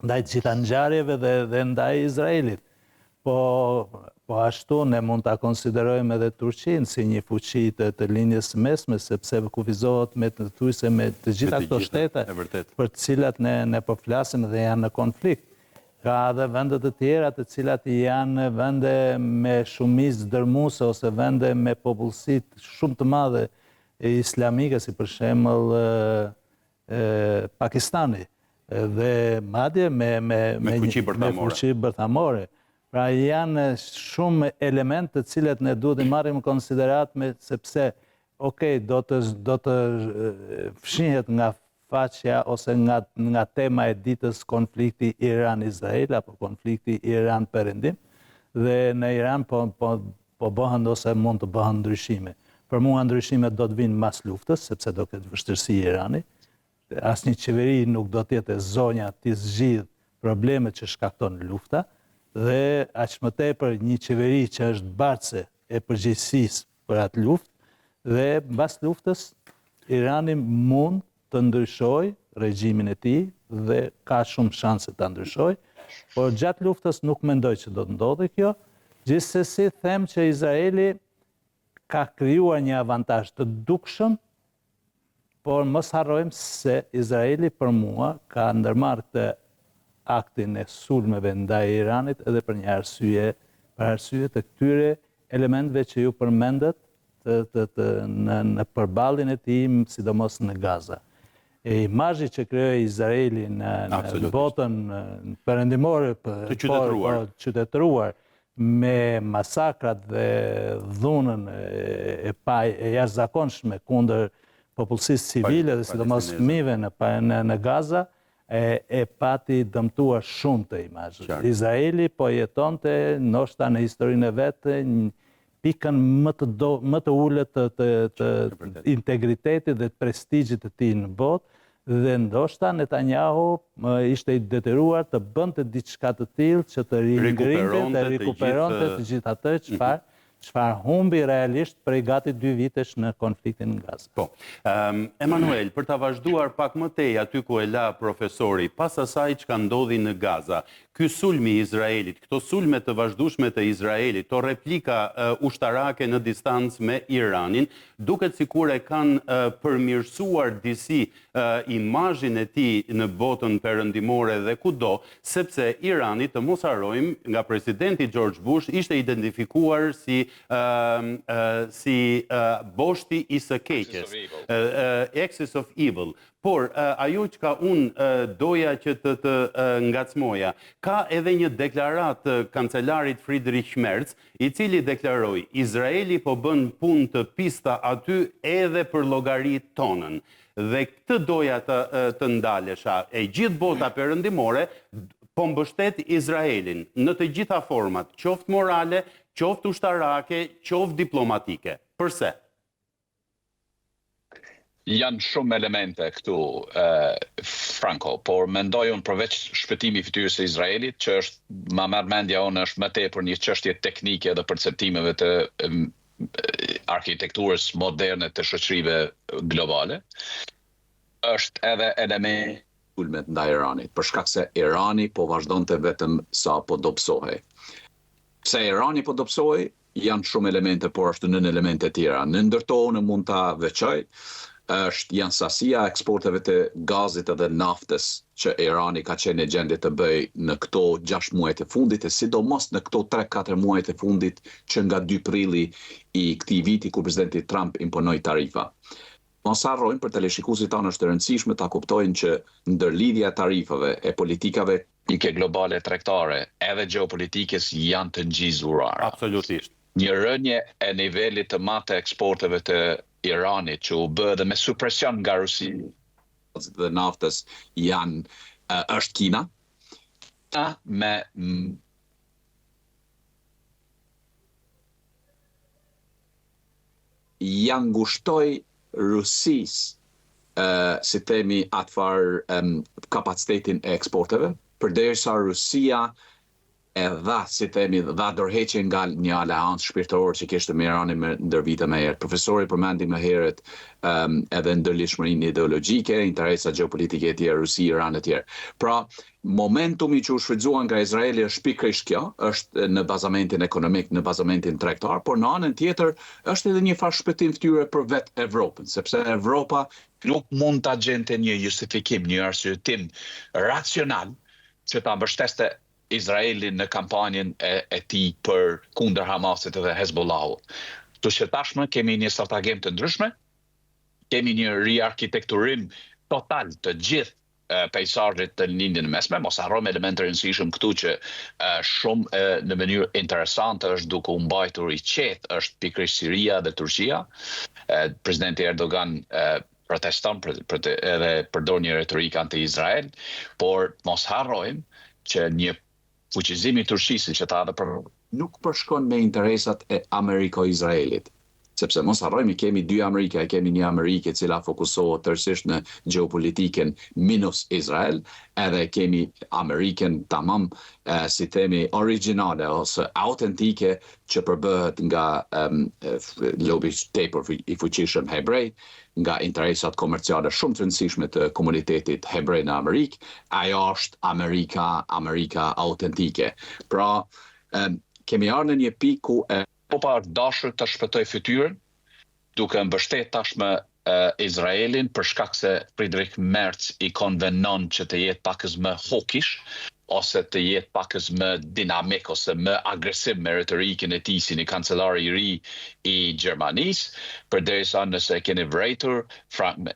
ndaj të gjitha ngjarjeve dhe ndaj Izraelit. Po ashtu ne mund ta konsiderojmë edhe Turqinë si një fuqi të lindjes së mesme, sepse kufizohet me të gjitha këto shtete për të cilat ne po flasim dhe janë në konflikt. Ka edhe vende të tjera të cilat janë vende me shumicë dërmuese ose vende me popullsi shumë të madhe islamike, si për shembull Pakistani, dhe madje me fuqi bërthamore. Pra janë shumë elementë të cilet ne duhet i marrim në konsiderat sepse do të fshihet nga faqja ose nga tema e ditës konflikti Iran-Izrael apo konflikti Iran-Perëndim, dhe në Iran po bëhen ose mund të bëhen ndryshime. Për mua ndryshimet do të vinë mas luftës, sepse do ketë vështirësi Irani. Asnjë qeveri nuk do të jetë e zonja të zgjidh problemet që shkakton lufta. Dhe aq më tepër një qeveri që është bartëse e përgjegjësisë për atë luftë, dhe mbas luftës Irani mund të ndryshojë regjimin e tij dhe ka shumë shanse ta ndryshojë, por gjatë luftës nuk mendoj që do të ndodhë kjo. Gjithsesi them që Izraeli ka krijuar një avantazh të dukshëm, por mos harrojmë se Izraeli për mua ka ndërmarrë këtë aktin e sulmeve ndaj Iranit edhe për një arsye të këtyre elementeve që ju përmendet në përballjen e tij, sidomos në Gaza. Imazhi që krijoi Izraeli në botën perëndimore të qytetëruar me masakrat dhe dhunën e jashtëzakonshme kundër popullsisë civile dhe sidomos fëmijëve në Gaza, e pati dëmtuar shumë të imazhit. Izraeli po jetonte ndoshta në historinë e vet pikën më të ulët të integritetit dhe të prestigjit të tij në botë, dhe ndoshta Netanyahu ishte i detyruar të bënte diçka të tillë që të rikuperonte të gjithë atë çfarë humbi realisht prej gati 2 vitesh në konfliktin në Gaza. Po. Emanuel, për ta vazhduar pak më tej aty ku e la profesori, pas asaj çka ndodhi në Gaza, ky sulmi i Izraelit, këto sulme të vazhdueshme të Izraelit, to replika ushtarake në distancë me Iranin, duket sikur e kanë përmirësuar disi imazhin e tij në botën perëndimore dhe kudo, sepse Irani, të mos harrojmë, nga presidenti George Bush ishte identifikuar si boshti i së keqes, axis of evil. Por, ajo që ka unë doja që të ngacmoja, ka edhe një deklarat të kancelarit Friedrich Merz, i cili deklaroi, Izraeli po bën punë të pista aty edhe për llogarit tonën. Dhe këtë doja të ndalesha, e gjithë bota perëndimore po mbështet Izraelin në të gjitha format, qoftë morale, qoftë ushtarake, qoftë diplomatike. Përse? Janë shumë elemente këtu, Franco, por mendoj unë përveç shpëtimi i fytyrës së Izraelit, që është ma merr mendja unë është më tepër një çështje teknike dhe perceptimeve të arkitekturës moderne të shoqërive globale, është edhe element ulmet ndaj Iranit, për shkak se Irani po vazhdonte vetëm sa po dobësohej. Pse Irani po dobësohej, janë shumë elemente, por është nën elemente tjera. Në ndërto unë mund ta veçoj, janë sasia eksporteve të gazit edhe naftës që Irani ka qenë në gjendje të bëj në këto 6 muajt e fundit, e sidomos në këto 3-4 muajt e fundit që nga 2 prilli i këtij viti kur presidenti Trump imponoi tarifa. Mos harrojmë, për teleshikuesit tanë është e rëndësishme ta kuptojnë që ndërlidhja e tarifave e politikave globale tregtare edhe gjeopolitikës janë të ngjizura. Absolutisht. Një rënje e nivelit të madh të eksporteve të Iranit që u bë dhe me supresion nga Rusia dhe naftës është Kina. Janë ngushtoi Rusisë si themi kapacitetin e eksporteve, përderisa Rusia e dha, si themi, dha dorëheqje nga një aleancë shpirtërore që kishte me Iranin ndër vite më herët. Profesori përmendi më herët edhe ndërlidhshmërinë ideologjike, interesat gjeopolitike e tjera, Rusi, Iran e tjerë. Pra, momentumi që u shfrytzuan nga Izraeli është pikërisht kjo, është në bazamentin ekonomik, në bazamentin tregtar, por në anën tjetër është edhe një farë shpëtim fytyre për vetë Evropën, sepse Evropa nuk mund ta gjente një justifikim, një arsyetim racional që ta mbështeste Izraelin në kampanjën e tij për kundër Hamasit dhe Hezbollahut. Kështu që tashmë kemi një stratagjem të ndryshme, kemi një riarkitekturim total të gjithë pejsazhit të lindjen mesme, mos harrojmë element të rëndësishëm këtu që shumë në mënyrë interesante është duke u mbajtur i qetë është pikërisht Siria dhe Turqia. Presidenti Erdogan proteston edhe përdor një retorik anti-Izrael, por mos harrojmë që një fuqizimi i Turqisë që ta nuk përshkon me interesat e Ameriko-Izraelit. Sepse mos harrojmë, kemi 2 Amerika, kemi një Amerikë e cila fokusohet tërësisht në gjeopolitikën minus Izrael, edhe kemi Amerikën tamam si themi origjinale ose autentike që përbëhet nga lobi tepër i fuqishëm hebrej, nga interesat komerciale shumë të rëndësishme të komunitetit hebrej në Amerikë, ajo është Amerika autentike. Pra, kemi ardhur në një pikë ku Europa është dashur të shpëtoj fytyrën, duke mbështetur tashmë Izraelin për shkak se Friedrich Merz i konvenon që të jetë pakës më hawkish, ose të jetë pakës më dinamik ose më agresiv me retorikën e tij si një kancelari i ri i Gjermanisë, përderisa nëse keni vërejtur,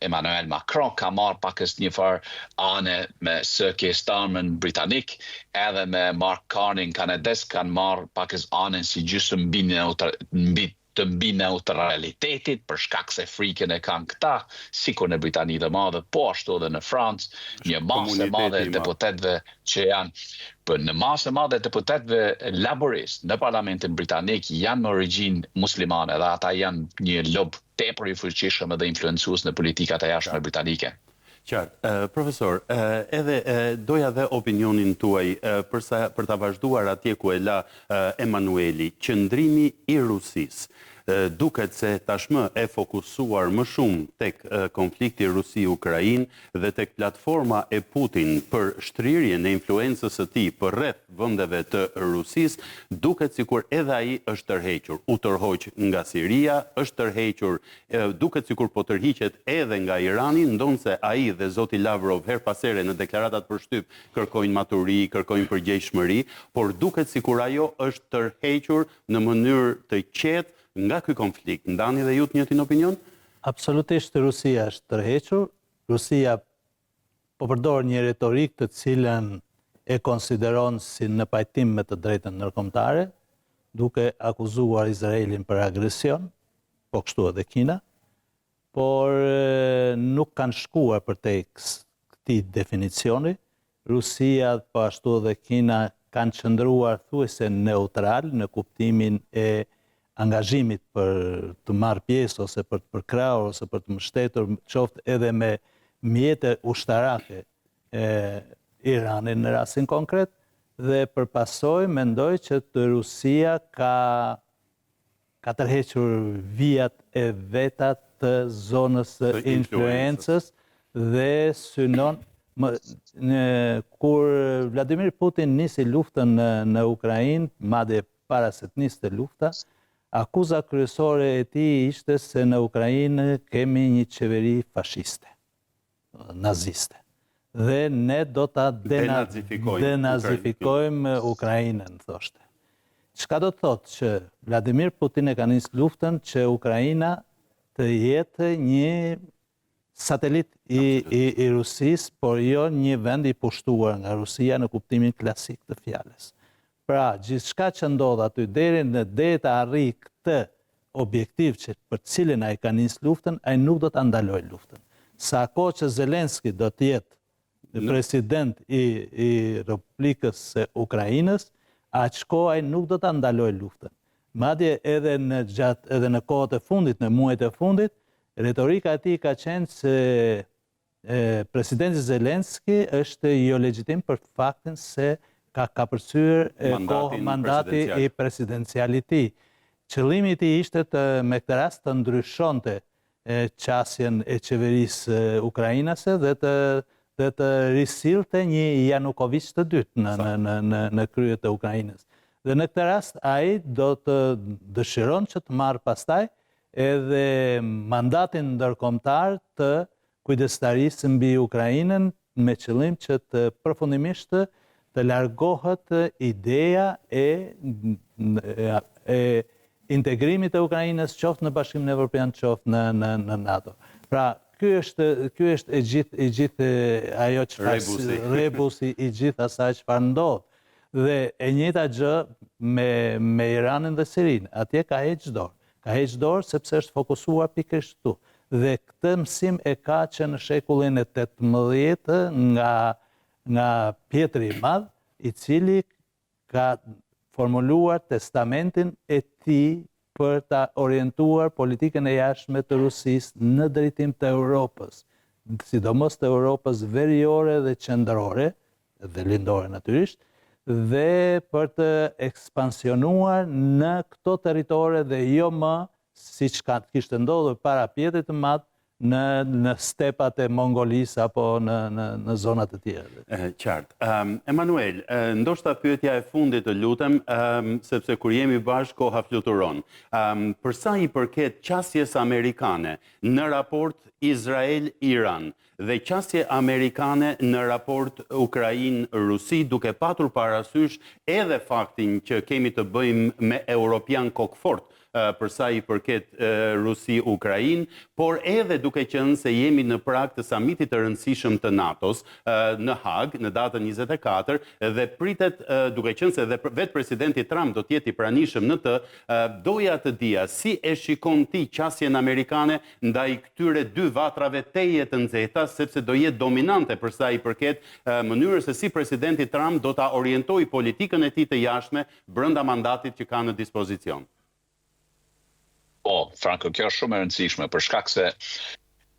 Emmanuel Macron ka marrë pakës një farë anë me Sir Keir Starmer britanik, edhe me Mark Carney kanades kanë marrë pakës anën si gjysmë mbi neutralitetit, për shkak se frikën e kanë këta, sikur në Britani dhe Madhe, po ashtu edhe në Francë, një masë e madhe e deputetëve që janë, në masë e madhe e deputetëve laborist në Parlamentin Britanik janë me origjinë muslimane dhe ata janë një lob tepër i fuqishëm dhe influencues në politikat e jashtme britanike. Qartë. Profesor, edhe doja dhe opinionin tuaj për ta vazhduar atje ku e la Emanueli, qëndrimi i Rusisë. duket se tashmë e fokusuar më shumë tek konflikti Rusi-Ukrainë dhe tek platforma e Putin për shtrirjen e influencës së tij përreth vendeve të Rusisë, duket sikur edhe ai është tërhequr. U tërhoq nga Siria, është tërhequr, duket sikur po tërhiqet edhe nga Irani, ndonse ai dhe zoti Lavrov her pas here në deklaratat për shtyp kërkojnë maturi, kërkojnë përgjegjshmëri, por duket sikur ajo është tërhequr në mënyrë të qetë nga ky konflikt. Ndani dhe ju të njëjtin opinion? Absolutisht Rusia është tërhequr. Rusia po përdor një retorik të cilën e konsideron si në pajtim me të drejtën ndërkombëtare, duke akuzuar Izraelin për agresion, po kështu edhe Kina, por nuk kanë shkuar përtej këtij definicioni. Rusia, po ashtu edhe Kina, kanë qëndruar thuajse neutral në kuptimin e angazhimit për të marrë pjesë ose për të përkrahur ose për të mbështetur qoftë edhe me mjete ushtarake Iranin në rastin konkret, dhe përpasoj mendoj që Rusia ka tërhequr vijat e veta të zonës së influencës dhe synon kur Vladimir Putin nisi luftën në Ukrainë, madje para se të niste lufta, akuza kryesore e tij ishte se në Ukrainë kemi një qeveri fashiste, naziste. Dhe ne do ta denazifikojmë Ukrainën, thoshte. Çka do të thotë që Vladimir Putin e ka nisë luftën që Ukraina të jetë një satelit i Rusisë, por jo një vend i pushtuar nga Rusia në kuptimin klasik të fjalës. Pra, gjithçka që ndodh aty deri të arrijë këtë objektiv që për cilin ai ka nisë luftën, ai nuk do ta ndalojë luftën. Sa kohë që Zelenski do të jetë president i Republikës së Ukrainës, aq kohë ai nuk do ta ndalojë luftën. Madje edhe në kohët e fundit, në muajt e fundit, retorika e tij ka qenë se presidenti Zelenski është jo legjitim për faktin se ka kapërcyer mandati i presidencialit të tij. Qëllimi i tij ishte me këtë rast të ndryshonte qasjen e qeverisë ukrainase dhe të risillte një Janukovic të dytë në krye të Ukrainës. Dhe në këtë rast ai do të dëshiron që të marrë pastaj edhe mandatin ndërkombëtar të kujdestarisë mbi Ukrainën me qëllim që të përfundimisht të largohet ideja e integrimit të Ukrainës qoftë në Bashkimin Evropian, qoftë në NATO. Pra, ky është e gjithë ajo çfarë rebusi i gjithë asaj çfarë ndodh. Dhe e njëjta gjë me Iranin dhe Sirinë. Atje ka heqë dorë. Ka heqë dorë sepse është fokusuar pikërisht këtu. Dhe këtë mësim e ka që në shekullin e 18 nga Pjetri i Madh, i cili ka formuluar testamentin e tij për ta orientuar politikën e jashtme të Rusisë në drejtim të Europës, sidomos të Europës veriore dhe qendrore, dhe lindore natyrisht, dhe për të ekspansionuar në këto territore dhe jo më siç kishte ndodhur para Pjetrit të Madh në stepat e Mongolisë apo në zonat të tjera. Qartë. Emanuel, ndoshta pyetja e fundit të lutem, sepse kur jemi bashkë koha fluturon. Për sa i përket qasjes amerikane në raport Izrael-Iran dhe qasje amerikane në raport Ukrainë-Rusi, duke patur parasysh edhe faktin që kemi të bëjmë me europian kokfort për sa i përket Rusi-Ukrainë, por edhe duke qenë se jemi në prag të samitit të rëndësishëm të NATO-s në Hag në datën 24 dhe pritet, duke qenë se dhe vetë presidenti Trump do të jetë i pranishëm në të, doja të dija si e shikon ti qasjen amerikane ndaj këtyre dy vatrave teje të nxehta, sepse do jetë dominante për sa i përket mënyrës se si presidenti Trump do ta orientojë politikën e tij të jashtme brenda mandatit që ka në dispozicion. Po, Franco, kjo është shumë e rëndësishme, për shkak se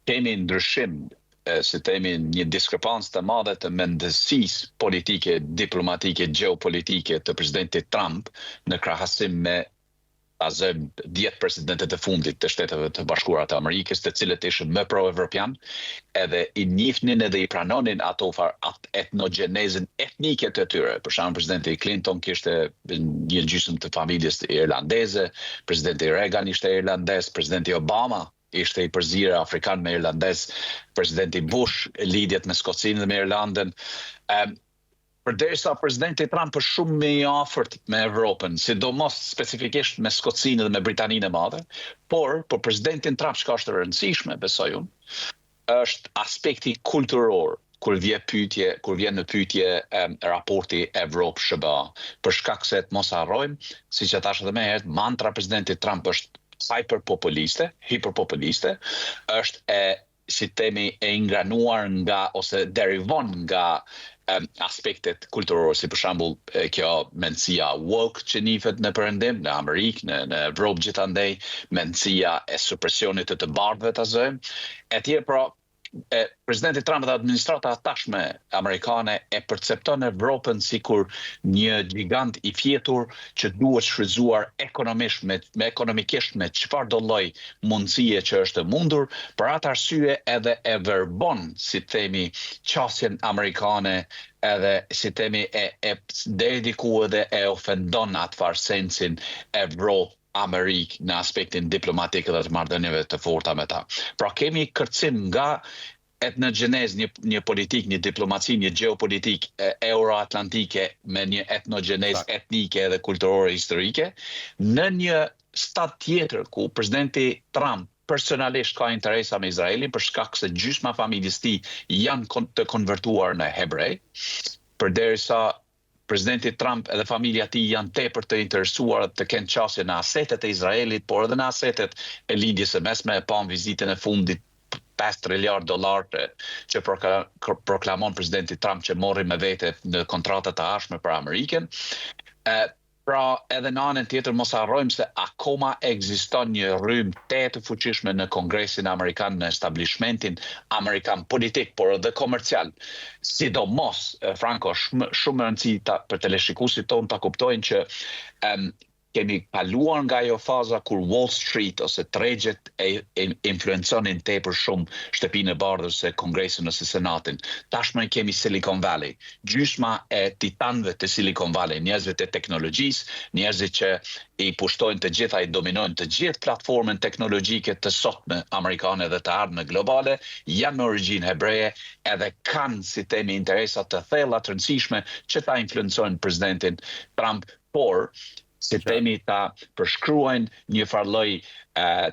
kemi ndryshim, si themi një diskrepancë të madhe të mendësisë politike, diplomatike, gjeopolitike të presidentit Trump në krahasim me azëm 10 presidentet e fundit të Shteteve të Bashkuara të Amerikës, të cilët ishin më pro-evropian, edhe i njihnin edhe i pranonin ato etnogjenezën etnike të tyre. Për shembull, presidenti Clinton kishte një gjysmë të familjes irlandeze, presidenti Reagan ishte irlandez, presidenti Obama ishte i përzirë afrikan me irlandez, presidenti Bush lidhjet me Skocinë dhe me Irlandën. Përderisa presidenti Trump është shumë më i afërt me Evropën, sidomos specifikisht me Skocinë dhe me Britaninë e Madhe, por për presidentin Trump çka është e rëndësishme, besoj unë, është aspekti kulturor kur vjen në pyetje raporti Evropë-SBA, për shkak se mos harrojmë, siç e thash edhe më herët, mantra e presidentit Trump është hiperpopuliste, është si themi e ingranuar nga ose derivon nga aspektet kulturore, si për shembull kjo mendësia woke që nifet në Perëndim, në Amerikë, në Evropë gjithandej, mendësia e supresionit të bardhëve të zë, etj. Pra, presidenti Trump dhe administrata tashme amerikane e percepton Evropën sikur një gigant i fjetur që duhet shfrytzuar ekonomikisht me çfarë do lloj mundësie që është mundur, për atë arsye edhe e verbon, si themi, qasjen amerikane, edhe si themi deri diku edhe e ofendon atë farë sensin Evropë Amerikë në aspektin diplomatik dhe të marrëdhënieve të forta me ta. Pra kemi kërcim nga etnogjenez, një politik, një diplomaci, një geopolitik euroatlantike me një etnogjenez etnike dhe kulturore historike, në një stat tjetër ku presidenti Trump personalisht ka interesa me Izraelin për shkak se gjysma familjes tij janë të konvertuar në hebrej, përderisa presidenti Trump edhe familja tij janë tepër të interesuar të kenë qasje në asetet e Izraelit, por edhe në asetet e lindjes së mesme, e pam vizitën e fundit $5 triljarë që proklamon presidenti Trump që morri me vete në kontratat të ardhshme për Amerikën. Pra edhe në anën tjetër mos harrojmë se akoma ekziston një rrymë të fuqishme në Kongresin Amerikan, në establishmentin Amerikan politik, por edhe komercial. Sidomos, Franco, shumë rëndësi për teleshikuesit tonë ta kuptojnë që kemi kaluar nga ajo faza kur Wall Street ose tregjet influenconin tepër shumë Shtëpinë e Bardhës se Kongresin ose Senatin. Tashmë kemi Silicon Valley, gjysma e titanëve të Silicon Valley, njerëzve të teknologjisë, njerëzit që i pushtojnë të gjitha, i dominojnë të gjithë platformën teknologjike të sotme amerikane dhe të ardhme globale, janë me origjinë hebreje edhe kanë si themi interesa të thella të rëndësishme që ta influencojnë presidentin Trump, por si themi ta përshkruajnë një farë lloj,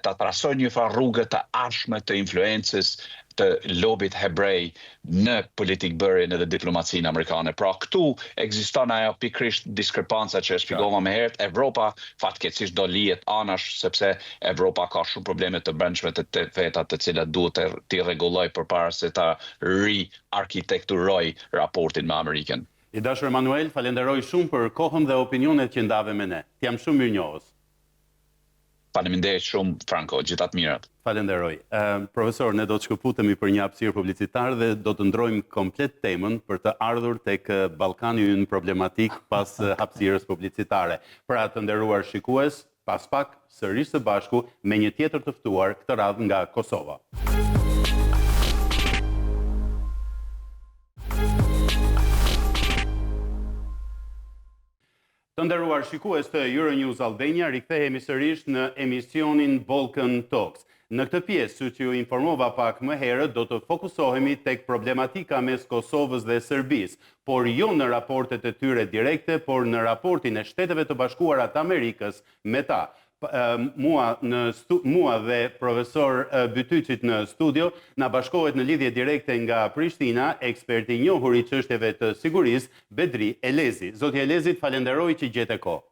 ta trasojnë një farë rrugë të ardhshme të influencës të lobit hebrej në politikbërjen edhe diplomacinë amerikane. Pra këtu ekziston ajo pikërisht diskrepanca që e shpjegova më herët. Evropa fatkeqësisht do lihet anash sepse Evropa ka shumë probleme të brendshme të veta të cilat duhet të rregulloj përpara se ta riarkitekturoj raportin me Amerikën. I dashur Emanuel, falenderoj shumë për kohën dhe opinionet që ndave me ne. Jam shumë mirënjohës. Faleminderit shumë, Franco, gjithat mirat. Falenderoj. Profesor, ne do të shkëputemi për një hapësirë publicitar dhe do të ndrojmë komplet temën për të ardhur tek Ballkani ynë problematik pas hapësirës publicitare. Për atë nderuar shikues, pas pak sërish së bashku me një tjetër të ftuar, këtë radhë nga Kosova. Të nderuar shikues të Euronews Albania, rikthehemi sërish në emisionin Balkan Talks. Në këtë pjesë, siç ju informova pak më herët, do të fokusohemi tek problematika mes Kosovës dhe Serbisë, por jo në raportet e tyre direkte, por në raportin e Shteteve të Bashkuara të Amerikës me ta. Mua dhe profesor Bytyçit në studio na bashkohet në lidhje direkte nga Prishtina eksperti i njohur i çështjeve të sigurisë Bedri Elezi. Zoti Elezi, falenderoj që gjete kohë.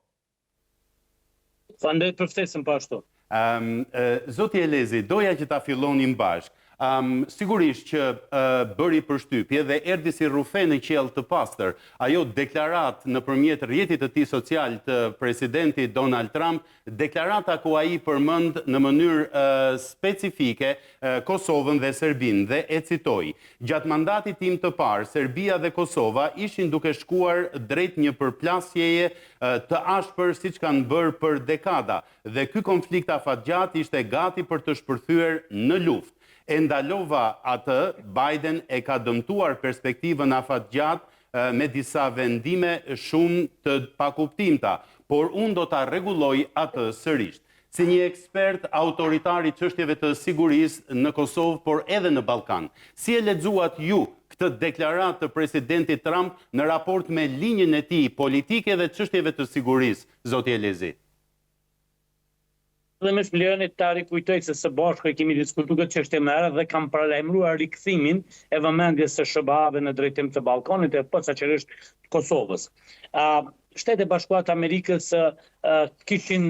Falenderoj për ftesën po ashtu. Zoti Elezi, doja që ta fillonim bashkë. Sigurisht që bëri përshtypje dhe erdhi si rufe në qiell të pastër. Ajo deklarat nëpërmjet rrjetit të tij social të presidentit Donald Trump, deklarata ku ai përmend në mënyrë specifike Kosovën dhe Serbinë dhe e citoj: "Gjatë mandatit tim të parë, Serbia dhe Kosova ishin duke shkuar drejt një përplasjeje të ashpër siç kanë bërë për dekada dhe ky konflikt afatgjat ishte gati për të shpërthyer në luftë. E ndalova atë, Biden e ka dëmtuar perspektivën afatgjat me disa vendime shumë të pakuptimta, por unë do ta rregulloj atë sërish." Si një ekspert autoritar i çështjeve të sigurisë në Kosovë, por edhe në Ballkan, si e lexuat ju këtë deklaratë të presidentit Trump në raport me linjën e tij politike dhe çështjeve të sigurisë, zoti Elezi? Dhe më lejoni ta rikujtoj se së bashku kemi diskutuar këtë çështje më herët dhe kam paralajmëruar rikthimin e vëmendjes së SBA-ve në drejtim të Ballkanit e posaçërisht të Kosovës. Shtetet Bashkuara të Amerikës kishin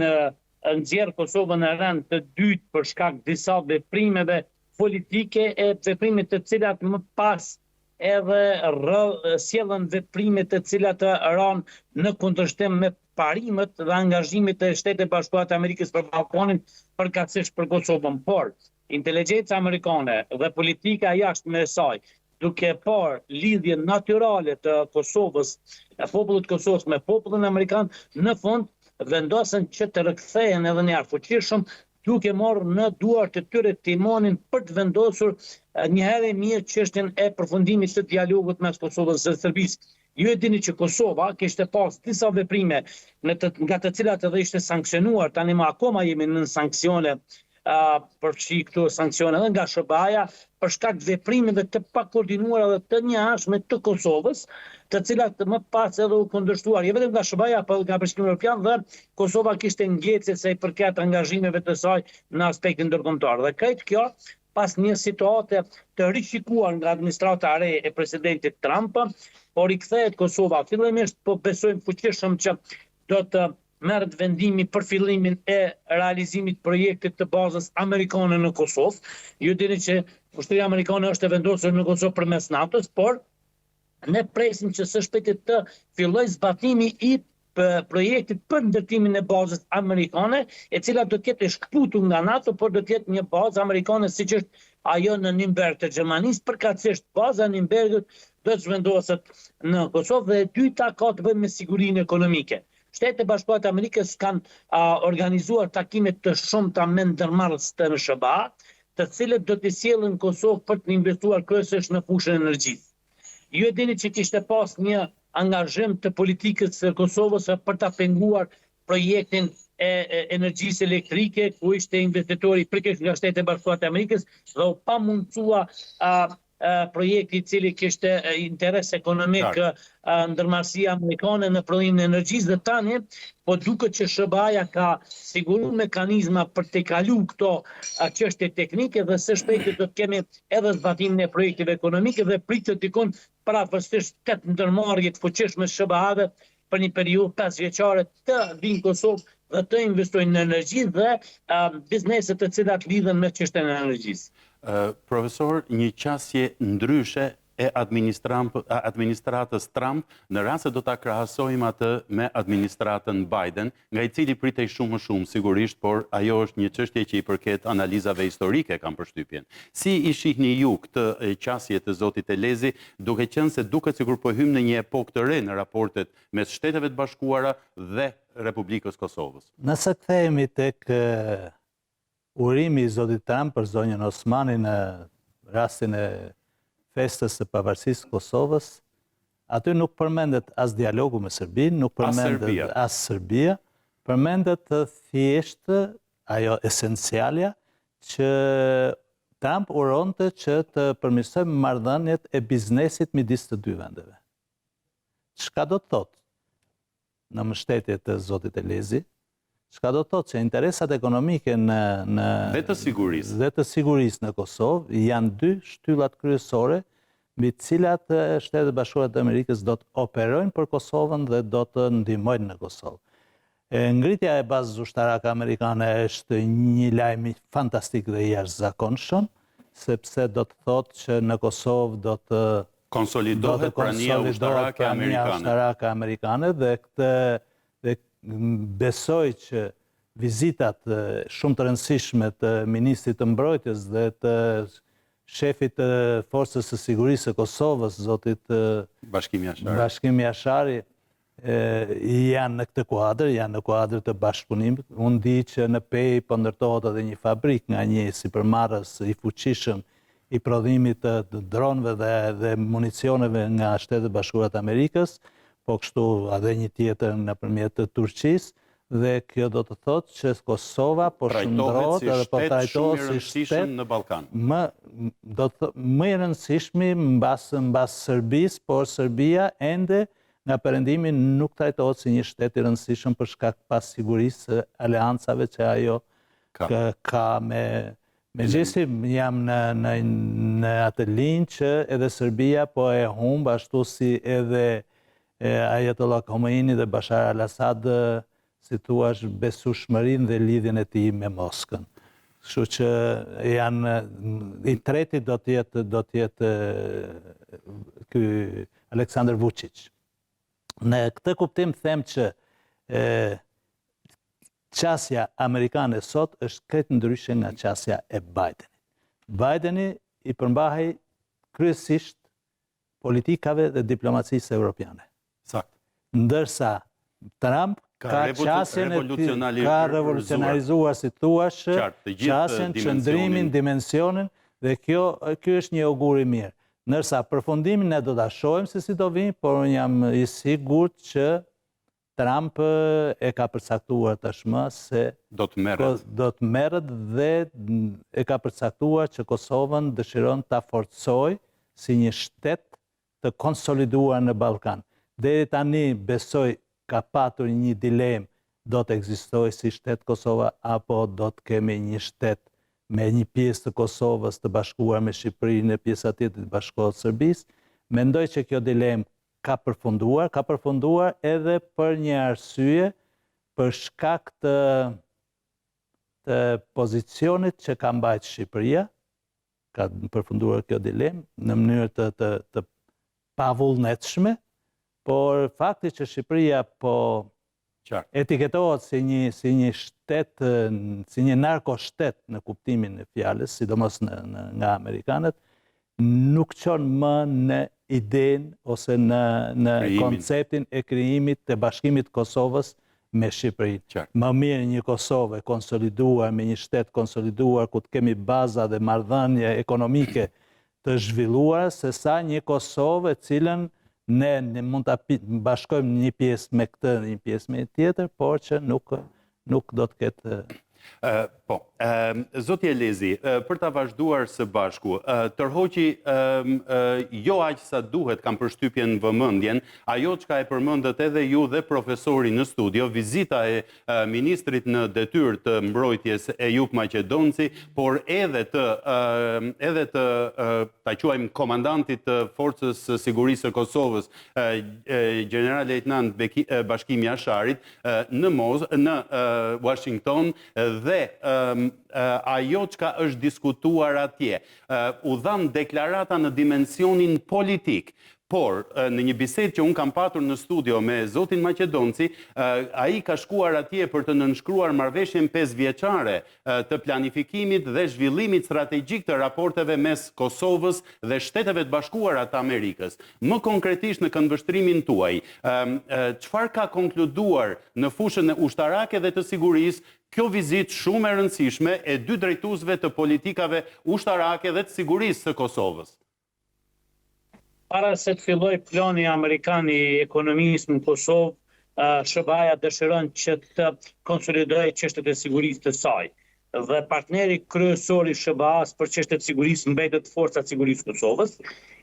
nxjerrë Kosovën në rend të dytë për shkak disa veprimeve politike e veprime të cilat më pas edhe sjellën veprime të cilat ranë në kundërshtim me parimet dhe angazhimit të Shtetit Bashkuar të Amerikës për Ballkanin, përkatësisht për Kosovën. Por inteligjenca amerikane dhe politika jashtme e saj, duke parë lidhjen natyrale të Kosovës, e popullit të Kosovës me popullin amerikan, në fund vendosën që të rikthehen edhe një fuqishëm, duke marrë në duart e tyre timonin për të vendosur një herë mirë çështjen e përfundimit të dialogut mes Kosovës dhe Serbisë. Ju e dini që Kosova kishte pas disa veprime nga të cilat edhe ishte sankcionuar, tani më akoma jemi në sanksione përfshi këto sankcione edhe nga SBA-ja për shkak të veprimeve të pakoordinuara dhe të njëanshme të Kosovës, të cilat më pas edhe u kundërshtuar, jo vetëm nga SBA-ja, por nga Bashkimi Evropian dhe Kosova kishte ngjecje sa i përket angazhimeve të saj në aspektin ndërkombëtar. Dhe krejt kjo pas një situate të rishikuar nga administrata e re e presidentit Trump, por i kthehet Kosova fillimisht, po besojmë fuqishëm që do të merret vendimi për fillimin e realizimit projektit të bazës amerikane në Kosovë. Ju dini që ushtria amerikane është e vendosur në Kosovë përmes NATO-s, por ne presim që së shpejti të fillojë zbatimi i projektit për ndërtimin e bazës amerikane, e cila do të jetë e shkputur nga NATO, por do të jetë një bazë amerikane siç është ajo në Nürnberg të Gjermanisë, përkatësisht baza në Nürnbergut do të zhvendoset në Kosovë dhe e dyta ka të bëjë me sigurinë ekonomike. Shtetet e Bashkuara të Amerikës kanë organizuar takime të shumta me ndërmarrës të SBA, të cilët do të sjellin Kosovë për të investuar kryesisht në fushën e energjisë. Ju e dini që kishte pas një angazhim të politikës së Kosovës për ta penguar projektin e energjisë elektrike, ku ishte investitori pikërisht nga Shtetet e Bashkuara të Amerikës dhe u pamundësua projekti i cili kishte interes ekonomik ndërmarrësia amerikane në prodhimin e energjisë dhe tani po duket që SBA-ja ka siguruar mekanizma për të kaluar këto çështje teknike dhe së shpejti do të kemi edhe zbatimin e projektive ekonomike dhe pritet dikon parafërsisht 8 ndërmarrje të fuqishme SBA-ve për një periudhë 5 vjeçare të vinë Kosovë dhe të investojnë në energji dhe bizneset të cilat lidhen me çështjen e energjisë. Profesor, një qasje ndryshe e administratës Trump në rast se do ta krahasojmë atë me administratën Biden, nga i cili pritej shumë më shumë sigurisht, por ajo është një çështje që i përket analizave historike, kam përshtypjen. Si i shihni ju këtë qasje të zotit Elezi, duke qenë se duket sikur po hym në një epokë të re në raportet mes Shteteve të Bashkuara dhe Republikës Kosovës? Nëse kthehemi tek urimi i zotit Trump për zonjën Osmani në rastin e festës së pavarësisë Kosovës, aty nuk përmendet as dialogu me Serbinë, nuk përmendet as Serbia, përmendet thjesht ajo esencialja që Trump uronte që të përmirësojmë marrëdhëniet e biznesit midis të dy vendeve. Çka do të thotë në mbështetje të zotit Elezi? Çka do të thotë që interesat ekonomike dhe të sigurisë në Kosovë janë dy shtyllat kryesore mbi të cilat Shtetet e Bashkuara të Amerikës do të operojnë për Kosovën dhe do të ndihmojnë në Kosovë. Ngritja e bazës ushtarake amerikane është një lajm fantastik dhe jashtëzakonshëm, sepse do të thotë që në Kosovë do të konsolidohet prania ushtarake amerikane dhe besoj që vizitat shumë të rëndësishme të Ministrit të Mbrojtjes dhe të shefit të Forcës së Sigurisë së Kosovës, zotit Bashkim Jashari, janë në këtë kuadër, janë në kuadër të bashkëpunimit. Unë di që në Pej po ndërtohet edhe një fabrik nga një sipërmarrës i fuqishëm i prodhimit të dronëve dhe municioneve nga Shtetet Bashkuara të Amerikës, po kështu edhe një tjetër nëpërmjet të Turqisë, dhe kjo do të thotë që Kosova po shndrohet edhe po trajtohet si shtet në Ballkan. Më i rëndësishmi mbas Serbisë, por Serbia ende nga perëndimi nuk trajtohet si një shtet i rëndësishëm për shkak pas sigurisë së aleancave që ajo ka megjithëse jam në atë linjë që edhe Serbia po e humb ashtu si edhe Ayatollah Khomeini dhe Bashar al-Assad, si thua, besueshmërinë dhe lidhjen e tij me Moskën. Kështu që janë i treti do të jetë ky Aleksandar Vučić. Në këtë kuptim them që qasja amerikane sot është krejt ndryshe nga qasja e Bidenit. Bideni i përmbahej kryesisht politikave dhe diplomacisë europiane. Sakt. Ndërsa Trump ka revolucionarizuar, si thuash, qasjen, qëndrimin, dimensionin, dhe kjo është një augur i mirë. Nërsa përfundimin ne do ta shohim se si do vinë, por unë jam i sigurt që Trump e ka përcaktuar tashmë se do të merret dhe e ka përcaktuar që Kosovën dëshiron ta forcojë si një shtet të konsoliduar në Ballkan. Deri tani besoj ka patur një dilemë, do të ekzistojë si shtet Kosova apo do të kemi një shtet me një pjesë të Kosovës të bashkuar me Shqipërinë e pjesa tjetër të bashkohet Serbisë. Mendoj që kjo dilemë ka përfunduar edhe për një arsye, për shkak të pozicionit që ka mbajtur Shqipëria, ka përfunduar kjo dilemë në mënyrë të pavullnetshme. Por fakti që Shqipëria po etiketohet si një shtet, si një narkoshtet në kuptimin e fjalës, sidomos nga amerikanët, nuk çon më në idenë ose në konceptin e krijimit të bashkimit të Kosovës me Shqipërinë. Më mirë një Kosovë konsoliduar me një shtet konsoliduar ku të kemi baza dhe marrëdhënie ekonomike të zhvilluara, sesa një Kosovë e cilën ne mund ta bashkojmë një pjesë me këtë, një pjesë me tjetër, por që nuk do të ketë. Po, zotje Lezi, për ta vazhduar së bashku, tërhoqi jo aq sa duhet, kam përshtypjen vëmendjen, ajo çka e përmendët edhe ju dhe profesori në studio, vizita e ministrit në detyrë të mbrojtjes Ejup Maqedonci, por edhe të ta quajmë komandantit të Forcës së Sigurisë së Kosovës, general-lejtnant Bashkim Jasharit, në Washington, dhe ajo çka është diskutuar atje, u dhan deklarata në dimensionin politik. Por, në një bisedë që unë kam patur në studio me zotin Maqedonci, ai ka shkuar atje për të nënshkruar marrëveshjen 5 vjeçare të planifikimit dhe zhvillimit strategjik të raporteve mes Kosovës dhe Shteteve të Bashkuara të Amerikës. Më konkretisht në këndvështrimin tuaj, çfarë ka konkluduar në fushën e ushtarake dhe të sigurisë kjo vizitë shumë e rëndësishme e dy drejtuesve të politikave ushtarake dhe të sigurisë së Kosovës? Para se të filloj plani amerikan i ekonomisë në Kosovë, SBA-ja dëshiron që të konsolidojë çështjet e sigurisë të saj. Dhe partneri kryesor i SBA-s për çështjet e sigurisë mbetet Forcat Sigurisë Kosovës,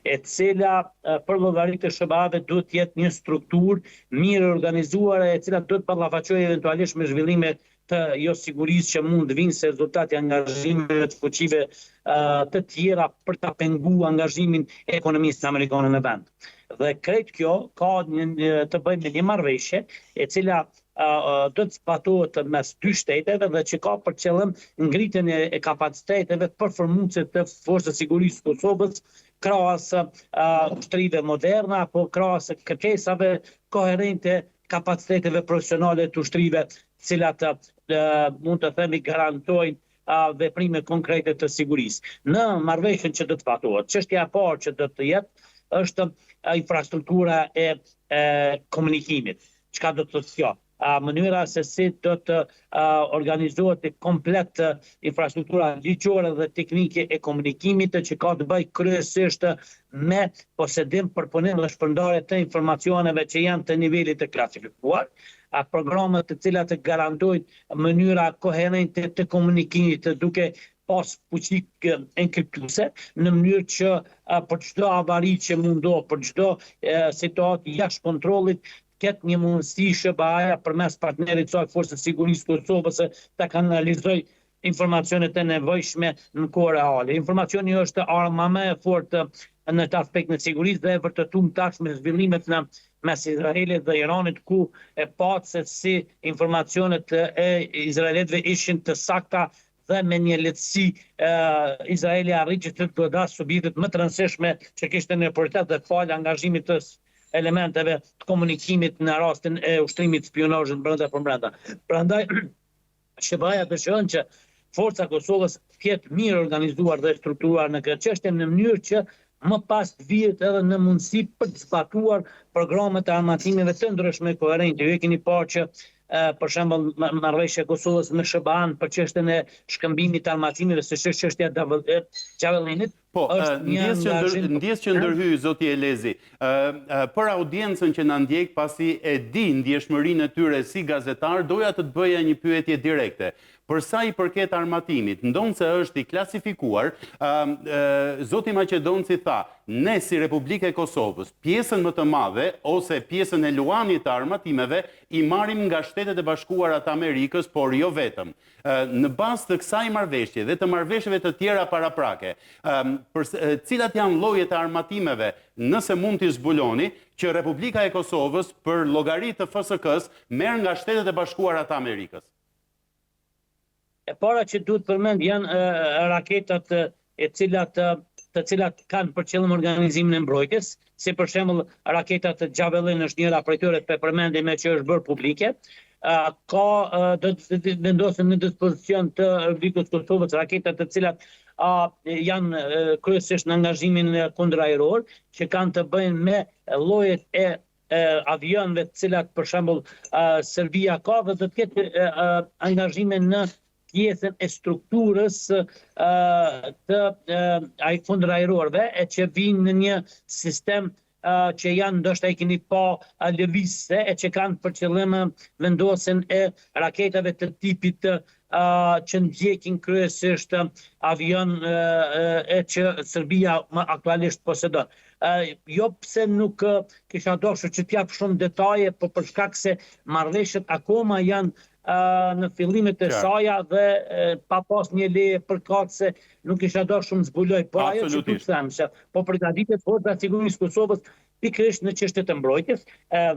e cila për llogaritë të SBA-ve duhet të jetë një strukturë mirë organizuar, e cila duhet të ballafaqojë eventualisht me zhvillime të jo sigurisë që mund të vinë se rezultati angazhimeve të fuqive të tjera për ta penguar angazhimin e ekonomisë amerikane në vend. Dhe krejt kjo ka të bëjë me një marrëveshje e cila do të zbatohet mes dy shteteve dhe që ka për qëllim ngritjen e kapaciteteve përformuese të forcës së sigurisë së Kosovës krahas ushtrive moderne apo krahas kërkesave koherente kapaciteteve profesionale të ushtrive, cilat mund të themi garantojnë veprime konkrete të sigurisë. Në marrëveshjen që do të zbatohet, çështja e parë që do të jetë është infrastruktura e komunikimit. Çka do të thotë kjo? Mënyra se si do të organizohet komplet infrastruktura ligjore dhe teknike e komunikimit, që ka të bëjë kryesisht me posedim, përpunim dhe shpërndarje të informacioneve që janë të nivelit të klasifikuar, programet të cilat të garantojnë mënyra koherente të komunikimit duke pas fuqi enkriptuese, në mënyrë që për çdo avari që mundohet, për çdo situatë jashtë kontrollit, ketë një mundësi SBA-ja përmes partnerit saj Forcës së Sigurisë së Kosovës ta kanalizoj informacionet e nevojshme në kohë reale. Informacioni është arma më e fortë në të aspektin e sigurisë dhe e vërtetuar tash me zhvillimet në mes Izraelit dhe Iranit, ku e patë se si informacionet e izraelitëve ishin të sakta dhe me një lehtësi Izraeli arriti të godas subitet më të rëndësishme që kishte në prioritet dhe falë angazhimit të elementeve të komunikimit në rastin e ushtrimit spionazhit brenda për brenda. Prandaj SBA-ja dëshiron që forca e Kosovës të jetë mirë organizuar dhe strukturuar në këtë çështje në mënyrë që më pas të vihet edhe në mundësi për të zbatuar programet e armatimeve të ndryshme koherente. Ju e keni parë që për shembull marrëveshja e Kosovës me SBA-n për çështjen e shkëmbimit të armatimeve, si çështja e Xhavellinit. Po, ndjes që ndërhyj zoti Elezi, për audiencën që na ndjek, pasi e di ndjeshmërinë e tyre si gazetar, doja të bëja një pyetje direkte. Për sa i përket armatimit, ndonë se është i klasifikuar, zoti Maqedonci tha, ne si Republike e Kosovës, pjesën më të madhe, ose pjesën e luanit të armatimeve, i marim nga Shtetet e Bashkuara të Amerikës, por jo vetëm. Në bazë të kësaj marrëveshje dhe të marrëveshjeve të tjera paraprake, cilat janë llojet e armatimeve, nëse mund t'i zbuloni, që Republika e Kosovës për llogaritë të FSK-s merr nga Shtetet e Bashkuara të Amerikës? E para që duhet përmend janë raketat të cilat kanë për qëllim organizimin e mbrojtjes, si për shembull raketat Xhavellin është njëra prej tyre të përmendime që është bërë publike. Do të vendosen në dispozicion të Republikës së Kosovës raketat të cilat janë kryesisht në angazhimin kundërajror, që kanë të bëjnë me llojet e avionëve të cilat për shembull Serbia ka dhe do të ketë angazhime në pjesën e strukturës të kundërajrorëve e që vinë në një sistem që janë ndoshta i keni pa lëvizse e që kanë për qëllim vendosen e raketave të tipit që ndjekin kryesisht avion e që Serbia aktualisht posedon. Jo pse nuk kisha dashur që t'jap shumë detaje, por për shkak se marrëveshjet akoma janë në fillimet e saja dhe pa pas një leje përkatëse nuk isha dashur shumë zbuloj, por ajo që du të them se po përgatitet Forca e Sigurisë së Kosovës pikërisht në çështjet e mbrojtjes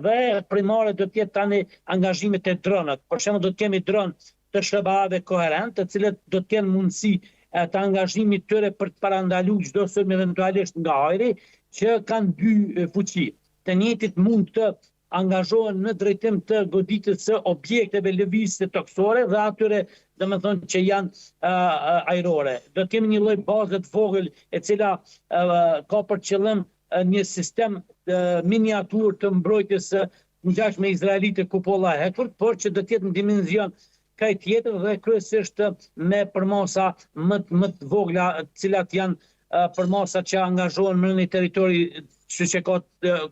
dhe primare do të jetë tani angazhimet e dronët. Për shembull do të kemi dronë të SBA-ve koherent, të cilët do të kenë mundësi të angazhimit tyre për të parandaluar çdo sulm eventualisht nga ajri, që kanë dy fuqi. Të njëjtit mund të angazhohen në drejtim të goditjes së objekteve lëvizëse toksore dhe atyre, domethënë që janë ajrore. Do të kemi një lloj baze të vogël e cila ka për qëllim një sistem miniatur të mbrojtjes ngjashme me izraelite kupolla hekur, por që do të jetë në dimension kaj tjetër dhe kryesisht me përmasa më të vogla, të cilat janë përmasa që angazhohen në një territori siç e ka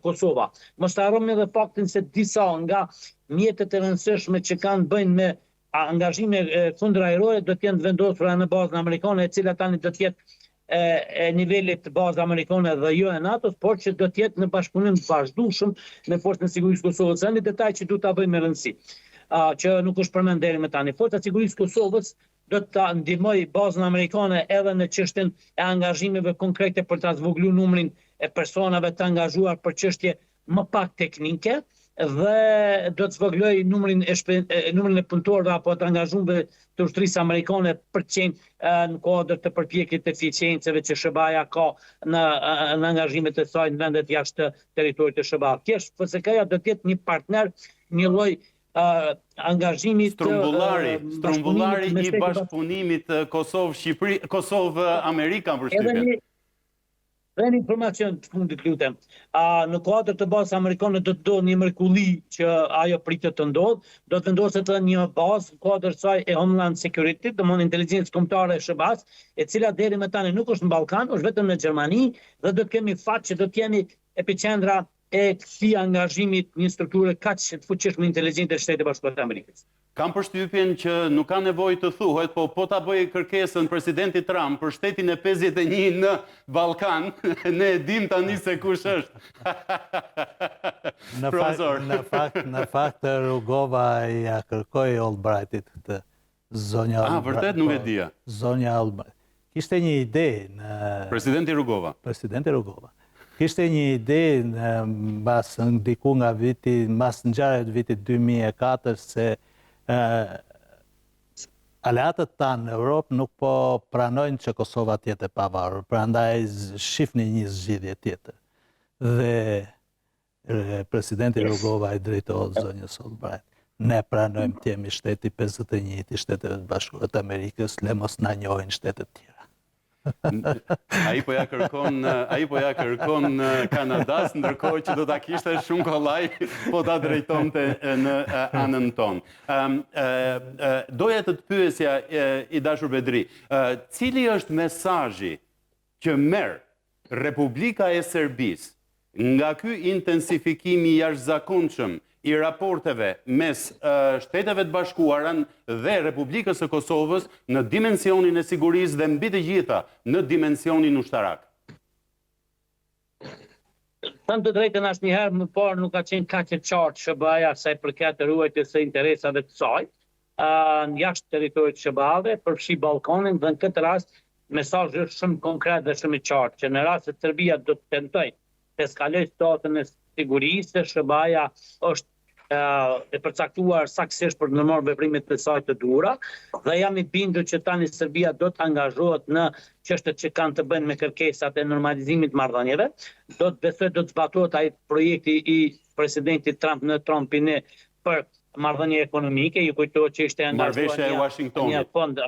Kosova. Mos ta harrojmë edhe faktin se disa nga mjetet e rëndësishme që kanë bëjnë me angazhime kundërajrore do të jenë vendosura në bazën amerikane, e cila tani do të jetë e nivelit të bazë amerikane dhe jo e NATO-s, por që do të jetë në bashkëpunim të vazhdueshëm me Forcën e Sigurisë së Kosovës. Një detaj që duhet ta bëjmë me rëndësi, që nuk është përmend deri më tani. Forca e Sigurisë së Kosovës do të ndihmoj bazën amerikane edhe në çështjen e angazhimeve konkrete për ta zvogëluar numrin e personave të angazhuar për çështje më pak teknike, dhe do të zvogëloj numrin e punëtorëve apo të angazhuarve të ushtrisë amerikane për të qenë në kuadër të përpjekjeve të eficiencave që SBA ka në angazhimet e saj në vendet jashtë territorit të SBA. Kjo FSK-ja do të jetë një partner, një lloj angazhimi strumbullari i bashkëpunimit Kosovë-Shqipëri, Kosovë-Amerika për shtypjen. Dhe një informacion të fundit lutem. Në kuadër të bazës amerikane do të ndodhë një mrekulli që ajo pritet të ndodhë, do të vendoset një bazë në kuadër saj e Homeland Security, domthonë inteligjencë kombëtare e SBA-s, e cila deri më tani nuk është në Ballkan, është vetëm në Gjermani, dhe do të kemi fat që do të jemi epicendra e këtij angazhimit një strukture kaq të fuqishme inteligjente të Shtetit Bashkuar të Amerikës. Kam përshtypjen që nuk ka nevojë të thuhet, po ta bëj kërkesën presidenti Trump për shtetin e 51 në Ballkan, ne e dim tani se kush është. Në fakt Rugova ja kërkoi Albrightit këtë zonja Albright. Vërtet nuk e dija. Zonja Albright. Kishte një ide në Presidenti Rugova. Kishte një ide mbas ndiku nga mbas ngjarjeve të vitit 2004 se aleatët tanë në Europë nuk po pranojnë që Kosova të jetë e pavarur, prandaj shihni një zgjidhje tjetër. Dhe presidenti Rugova i drejtohet zonjës Albright. Ne pranojmë të jemi shteti 51 i Shteteve të Bashkuara të Amerikës, le mos na njohin shtetet tjera. Ai po ja kërkon Kanadas, ndërkohë që do ta kishte shumë kollaj po ta drejtonte në anën tonë. Doja të të pyesja i dashur Bedri, cili është mesazhi që merr Republika e Serbisë nga ky intensifikimi i jashtëzakonshëm i raporteve mes Shteteve të Bashkuara dhe Republikës së Kosovës në dimensionin e sigurisë dhe mbi të gjitha në dimensionin ushtarak? Thënë të drejtën asnjëherë më parë nuk ka qenë kaq e qartë SBA-ja sa i përket ruajtjes së interesave të saj në jashtë territorit të SBA-ve, përfshi Ballkanin, dhe në këtë rast mesazhi është shumë konkret dhe shumë i qartë që në rast se Serbia do të tentojë të eskalojë situatën e sigurisë, SBA-ja është e përcaktuar saktësisht për të marrë veprimet të saj të duhura, dhe jam i bindur që tani Serbia do të angazhohet në çështjet që kanë të bëjnë me kërkesat e normalizimit të marrëdhënieve, do të besoj do të zbatohet ai projekti i presidentit Trump në Trumpin për marrëdhënie ekonomike. Ju kujtohet që ishte angazhuar një fond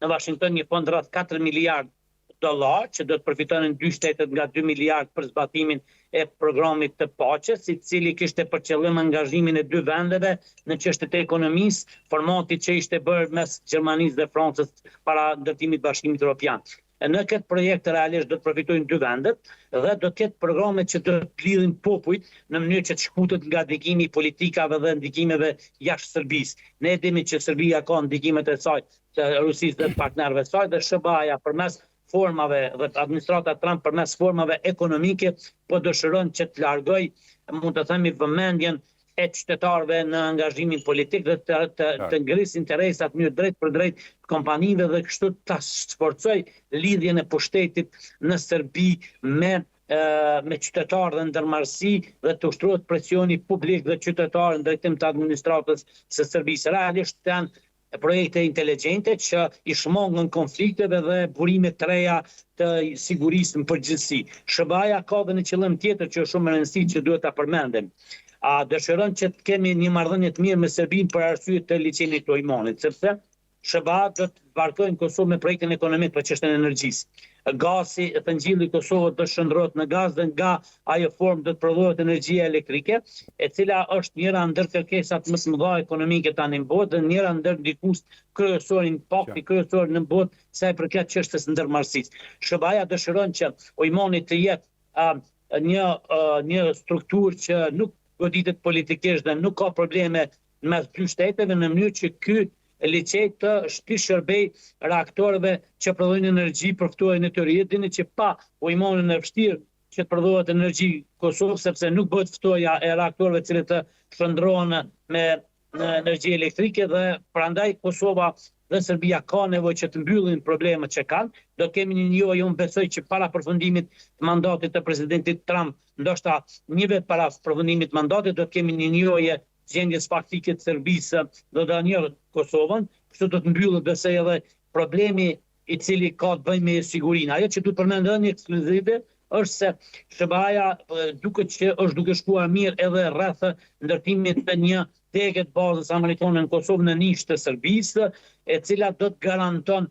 në Washington, një fond rreth 4 miliardë dollar që do të përfitonin 2 shtetet nga 2 miliardë për zbatimin e programit të paqes, i cili kishte për qëllim angazhimin e 2 vendeve në çështjet e ekonomisë, formati që ishte bërë mes Gjermanisë dhe Francës para ndërtimit të Bashkimit Evropian. Në këtë projekt realisht do të përfitojnë 2 vendet dhe do të ketë programe që do të lidhin popujt në mënyrë që të shkutet nga ndikimi i politikave dhe ndikimeve jashtë Serbisë. Ne e dimi që Serbia ka ndikimet e saj të Rusisë dhe të partnerëve të saj, dhe SBA-ja përmes formave dhe administrata Trump përmes formave ekonomike po dëshiron që të largoj, mund të themi, vëmendjen e qytetarëve në angazhimin politik dhe të ngrisë interesat një drejt për drejt kompanive dhe kështu të sforcoj lidhjen e pushtetit në Serbi me qytetarë dhe ndërmarrësi dhe të ushtrohet presioni publik dhe qytetarë në drejtim të administratës së Serbisë. Realisht janë projekte inteligjente që i shmangën konflikteve dhe burime të reja të sigurisë në përgjithësi. SBA-ja ka dhe një qëllim tjetër që është shumë e rëndësishme që duhet ta përmendim. Dëshiron që të kemi një marrëdhënie të mirë me Serbinë për arsye të liçenit të Ojmanit, sepse SBA do të barkojnë Kosovë me projektin ekonomik për çështën e energjisë. Gazi të ngjilli i Kosovës do shndrohet në gaz dhe nga ajo formë do të prodhohet energjia elektrike, e cila është njëra ndër kërkesat më të mëdha ekonomike tani në botë dhe njëra ndër ndikues kryesor, impakti kryesor në botë sa i përket çështës së ndërmarrësisë. SBA-ja dëshiron që Ojmani të jetë një strukturë që nuk goditet politikisht dhe nuk ka probleme mes 2 shteteve, në mënyrë që ky liçej të shërbej reaktorëve që prodhojnë energji për ftuarjen e tyre. Dini që pa Ujmanin e vështirë që të prodhohet energji Kosovë, sepse nuk bëhet ftuarja e reaktorëve të cilët të shndrohen me energji elektrike, dhe prandaj Kosova dhe Serbia ka nevojë që të mbyllin problemet që kanë. Do të kemi një njëjë, unë besoj që para përfundimit të mandatit të presidentit Trump, ndoshta një vit para përfundimit të mandatit, do të kemi një njëjë gjendjes faktike të Serbisë do të ndonjëherë Kosovën, kështu do të mbyllet besoj edhe problemi i cili ka të bëjë me sigurinë. Ajo që duhet përmendë një ekskluzive është se SBA-ja duket që është duke shkuar mirë edhe rreth ndërtimit të një dege të bazës amerikane në Kosovë në nishtë të Serbisë, e cila do të garanton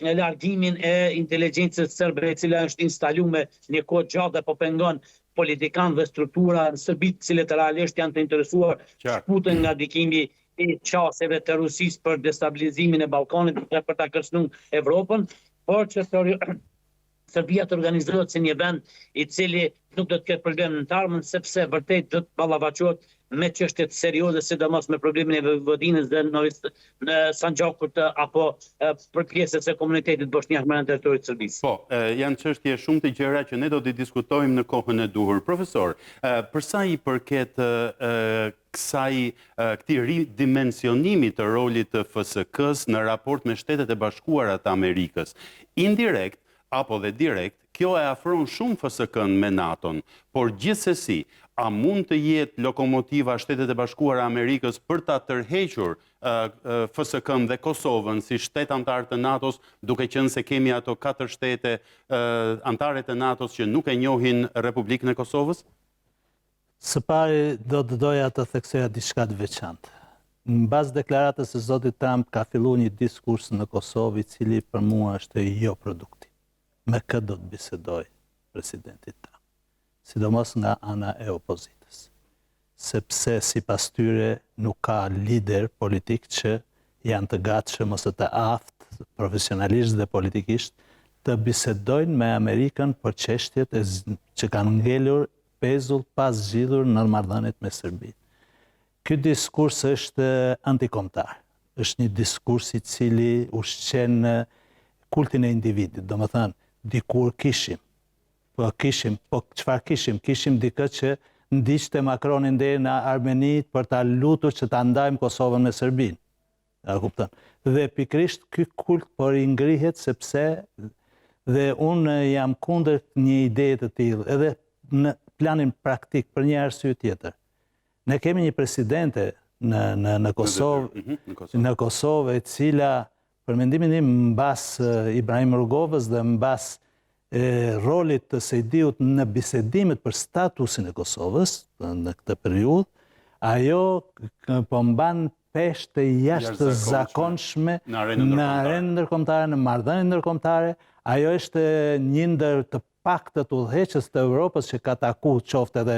largimin e inteligjencës serbe, e cila është instaluar një kohë gjatë dhe po pengon politikanë dhe struktura në Serbi, të cilët realisht janë të interesuar shputen nga ndikimi i qasjeve të Rusisë për destabilizimin e Ballkanit dhe për ta kërcënuar Evropën, por që Serbia të organizohet si një vend i cili nuk do të ketë problem në të ardhmen, sepse vërtet do të ballafaqohet me çështje të serioze, sidomos me problemin e Vojvodinës dhe në Sanxhakut apo për pjesët e komunitetit bosnjak në territorin e Serbisë. Po, janë çështje shumë të gjëra që ne do t'i diskutojmë në kohën e duhur. Profesor, për sa i përket këtij ridimensionimit të rolit të FSK-s në raport me Shtetet e Bashkuara të Amerikës, indirekt apo dhe direkt, kjo e afron shumë FSK-n me NATO-n, por gjithsesi, a mund të jetë lokomotiva Shtetet e Bashkuara Amerikës për ta tërhequr FSK-n dhe Kosovën si shtet antar të NATO-s, duke qenë se kemi ato 4 shtete antare të NATO-s që nuk e njohin Republikën e Kosovës? Së pari do të doja të theksoja diçka të veçantë. Në bazë deklaratës së zotit Trump ka filluar një diskurs në Kosovë i cili për mua është jo produktiv. Me këtë do të bisedoj presidenti Trump, sidomos nga ana e opozitës, sepse sipas tyre nuk ka lider politik që janë të gatshëm ose të aftë profesionalisht dhe politikisht të bisedojnë me Amerikën për çështjet që kanë ngelur pezull pas zgjidhur në marrëdhëniet me Serbinë. Ky diskurs është antikombëtar. Është një diskurs i cili ushqen kultin e individit. Domethënë, dikur kishim, po çfarë kishim? Kishim dikë që ndiqte Macronin deri në Armeni për ta lutur që ta ndajmë Kosovën me Serbinë. A kupton? Dhe pikrisht ky kult po ngrihet sepse dhe unë jam kundër një ide të tillë, edhe në planin praktik për një arsye tjetër. Ne kemi një presidente në Kosovë, e cila për mendimin tim mbas Ibrahim Rugovës dhe mbas rolit të Sejdiut në bisedimet për statusin e Kosovës në këtë periudhë, ajo po mban peshë të jashtëzakonshme në arenën ndërkombëtare, në marrëdhënie ndërkombëtare. Ajo është një ndër të paktët udhëheqës të Evropës që ka takuar qoftë edhe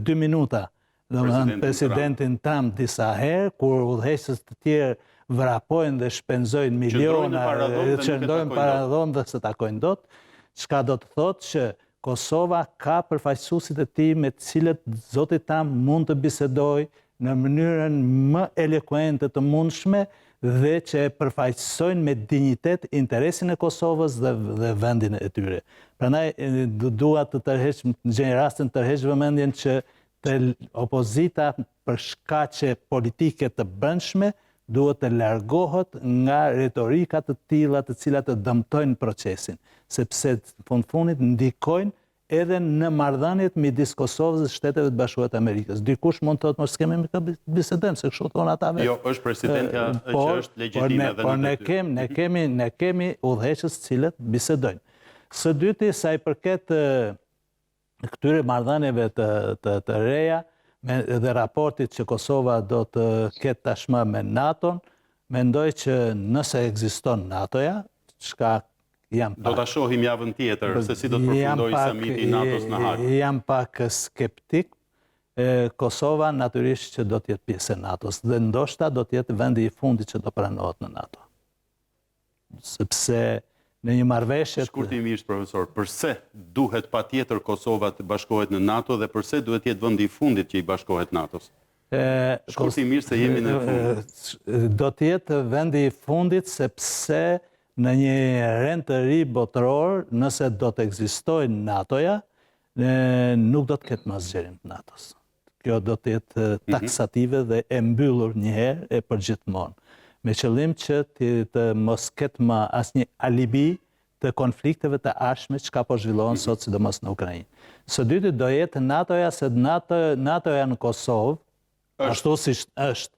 2 minuta domethënë presidentin Trump disa herë, kur udhëheqës të tjerë vrapojnë dhe shpenzojnë miliona, qëndrojnë para dhomë dhe se takojnë dot, çka do të thotë që Kosova ka përfaqësuesit e tij me të cilët zoti Trump mund të bisedojë në mënyrën më elokuente të mundshme dhe që përfaqësojnë me dinjitet interesin e Kosovës dhe vendin e tyre. Prandaj dua të tërheq në rastin tërheq vëmendjen që opozita për shkaqe politike të brendshme duhet të largohet nga retorika të tilla të cilat të dëmtojnë procesin, sepse fundit ndikojnë edhe në marrëdhëniet midis Kosovës dhe Shteteve të Bashkuara të Amerikës. Dikush mund të thotë mos kemi me këtë bisedojmë se kështu thonë ata vetë. Jo, është presidentja që është legjitime edhe në ty. Ne kemi udhëheqës të cilët bisedojnë. Së dyti, sa i përket këtyre marrëdhënieve të reja dhe raportit që Kosova do të ketë tashmë me NATO-n, mendoj që nëse ekziston NATO-ja, çka do ta shohim javën tjetër se si do të përfundojë samiti i NATO-s në Hag. Jam pak skeptik. Kosova natyrisht që do të jetë pjesë e NATO-s dhe ndoshta do të jetë vendi i fundit që do pranohet në NATO. Sepse në një marrëveshje shkurtimisht, profesor, përse duhet patjetër Kosova të bashkohet në NATO dhe përse duhet jetë vendi i fundit që i bashkohet NATO-s? Shkurtimisht se jemi në fund. Do të jetë vendi i fundit sepse në një rend të ri botëror, nëse do të ekzistojë NATO-ja, nuk do të ketë më zgjerim të NATO-s. Kjo do të jetë taksative dhe e mbyllur një herë e përgjithmonë. me qëllim që të mos ketë më asnjë alibi të konflikteve të ardhshme që ka po zhvillohen sot, sidomos në Ukrainë. Së dyti do jetë NATO-ja, se NATO-ja në Kosovë, ashtu si është,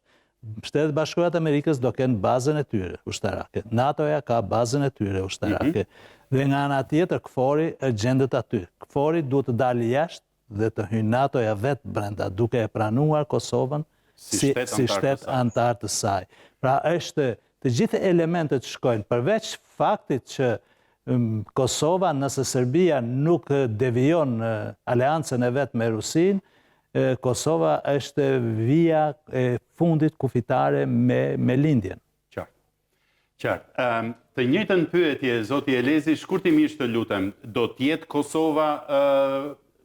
Shtetet Bashkuara të Amerikës do kenë bazën e tyre ushtarake. NATO-ja ka bazën e tyre ushtarake. Dhe nga ana tjetër, KFOR-i gjendet aty. KFOR-i duhet të dalë jashtë dhe të hyjë NATO-ja vetë brenda, duke e pranuar Kosovën si shtet antar të saj. Pra është të gjithë elementet shkojnë, përveç faktit që Kosova, nëse Serbia nuk devijon aleancën e vetë me Rusinë, Kosova është vija e fundit kufitare me lindjen. Qartë. Të njëjtën pyetje, zoti Elezi, shkurtimisht të lutem, do t'jetë Kosova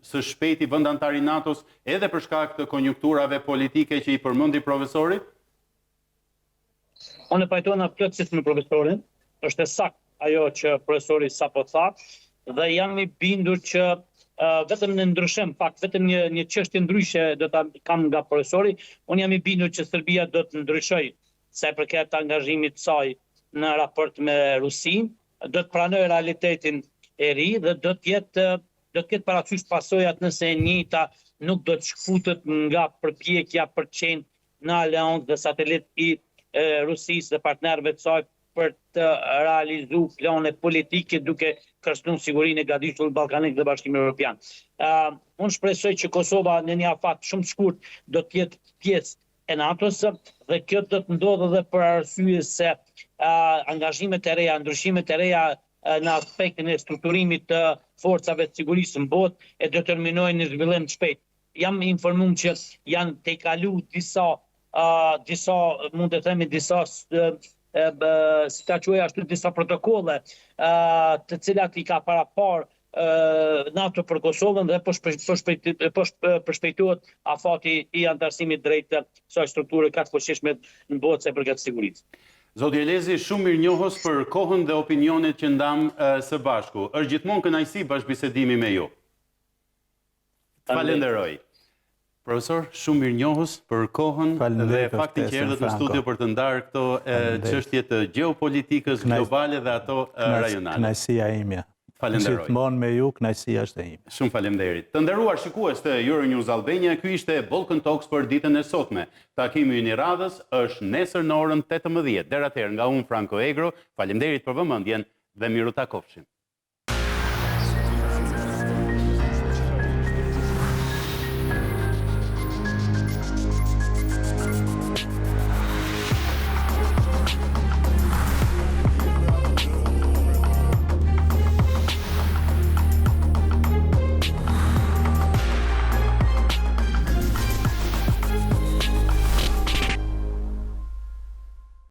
së shpejti vend antar i NATO-s edhe për shkak të konjunkturave politike që i përmendi profesori? Unë pajtona plotësisht me profesorin, është e saktë ajo që profesori sapo tha, dhe jam i bindur që vetëm në ndryshim, vetëm një çështje ndryshe do ta kam nga profesori, unë jam i bindur që Serbia do të ndryshojë sa i përket angazhimit të saj në raport me Rusinë, do të pranojë realitetin e ri dhe do të ketë parasysh pasojat nëse e njëjta nuk do të shkfutet nga përpjekja për të qenë në aleancë dhe satelit i Rusisë dhe partnerëve të saj për të realizu plane politike duke kërcënuar sigurinë e gadishtull ballkanik dhe Bashkimi Evropian. Unë shpresoj që Kosova në një afat shumë shkurt do të jetë pjesë e NATO-s dhe kjo do të ndodhë edhe për arsye se angazhimet e reja, ndryshimet e reja në aspektin e strukturimit të forcave të sigurisë në botë e determinojnë një zhvillim të shpejtë. Jam informuar që janë tejkalu disa mund të themi disa si ta quaj ashtu disa protokolle të cilat i ka parapar NATO për Kosovën dhe përshpejtohet afati i antarësimit drejt kësaj strukture kaq fuqishme në botë sa i përket sigurisë. Zoti Elezi, shumë mirënjohës për kohën dhe opinionet që ndam së bashku. Është gjithmonë kënaqësi bashkëbisedimi me ju. Falenderoj. Profesor, shumë mirënjohës për kohën dhe faktin që erdhët në studio për të ndarë këto çështje të gjeopolitikës globale dhe ato rajonale. Kënaqësia imja. Falenderoj. Gjithmonë me ju, kënaqësia është e ime. Shumë faleminderit. Të nderuar shikues të Euronews Albania, ky ishte Balkan Talks për ditën e sotme. Takimi i radhës është nesër në orën 18. Deri atëherë nga unë Franco Egro, faleminderit për vëmendjen dhe miru takofshim.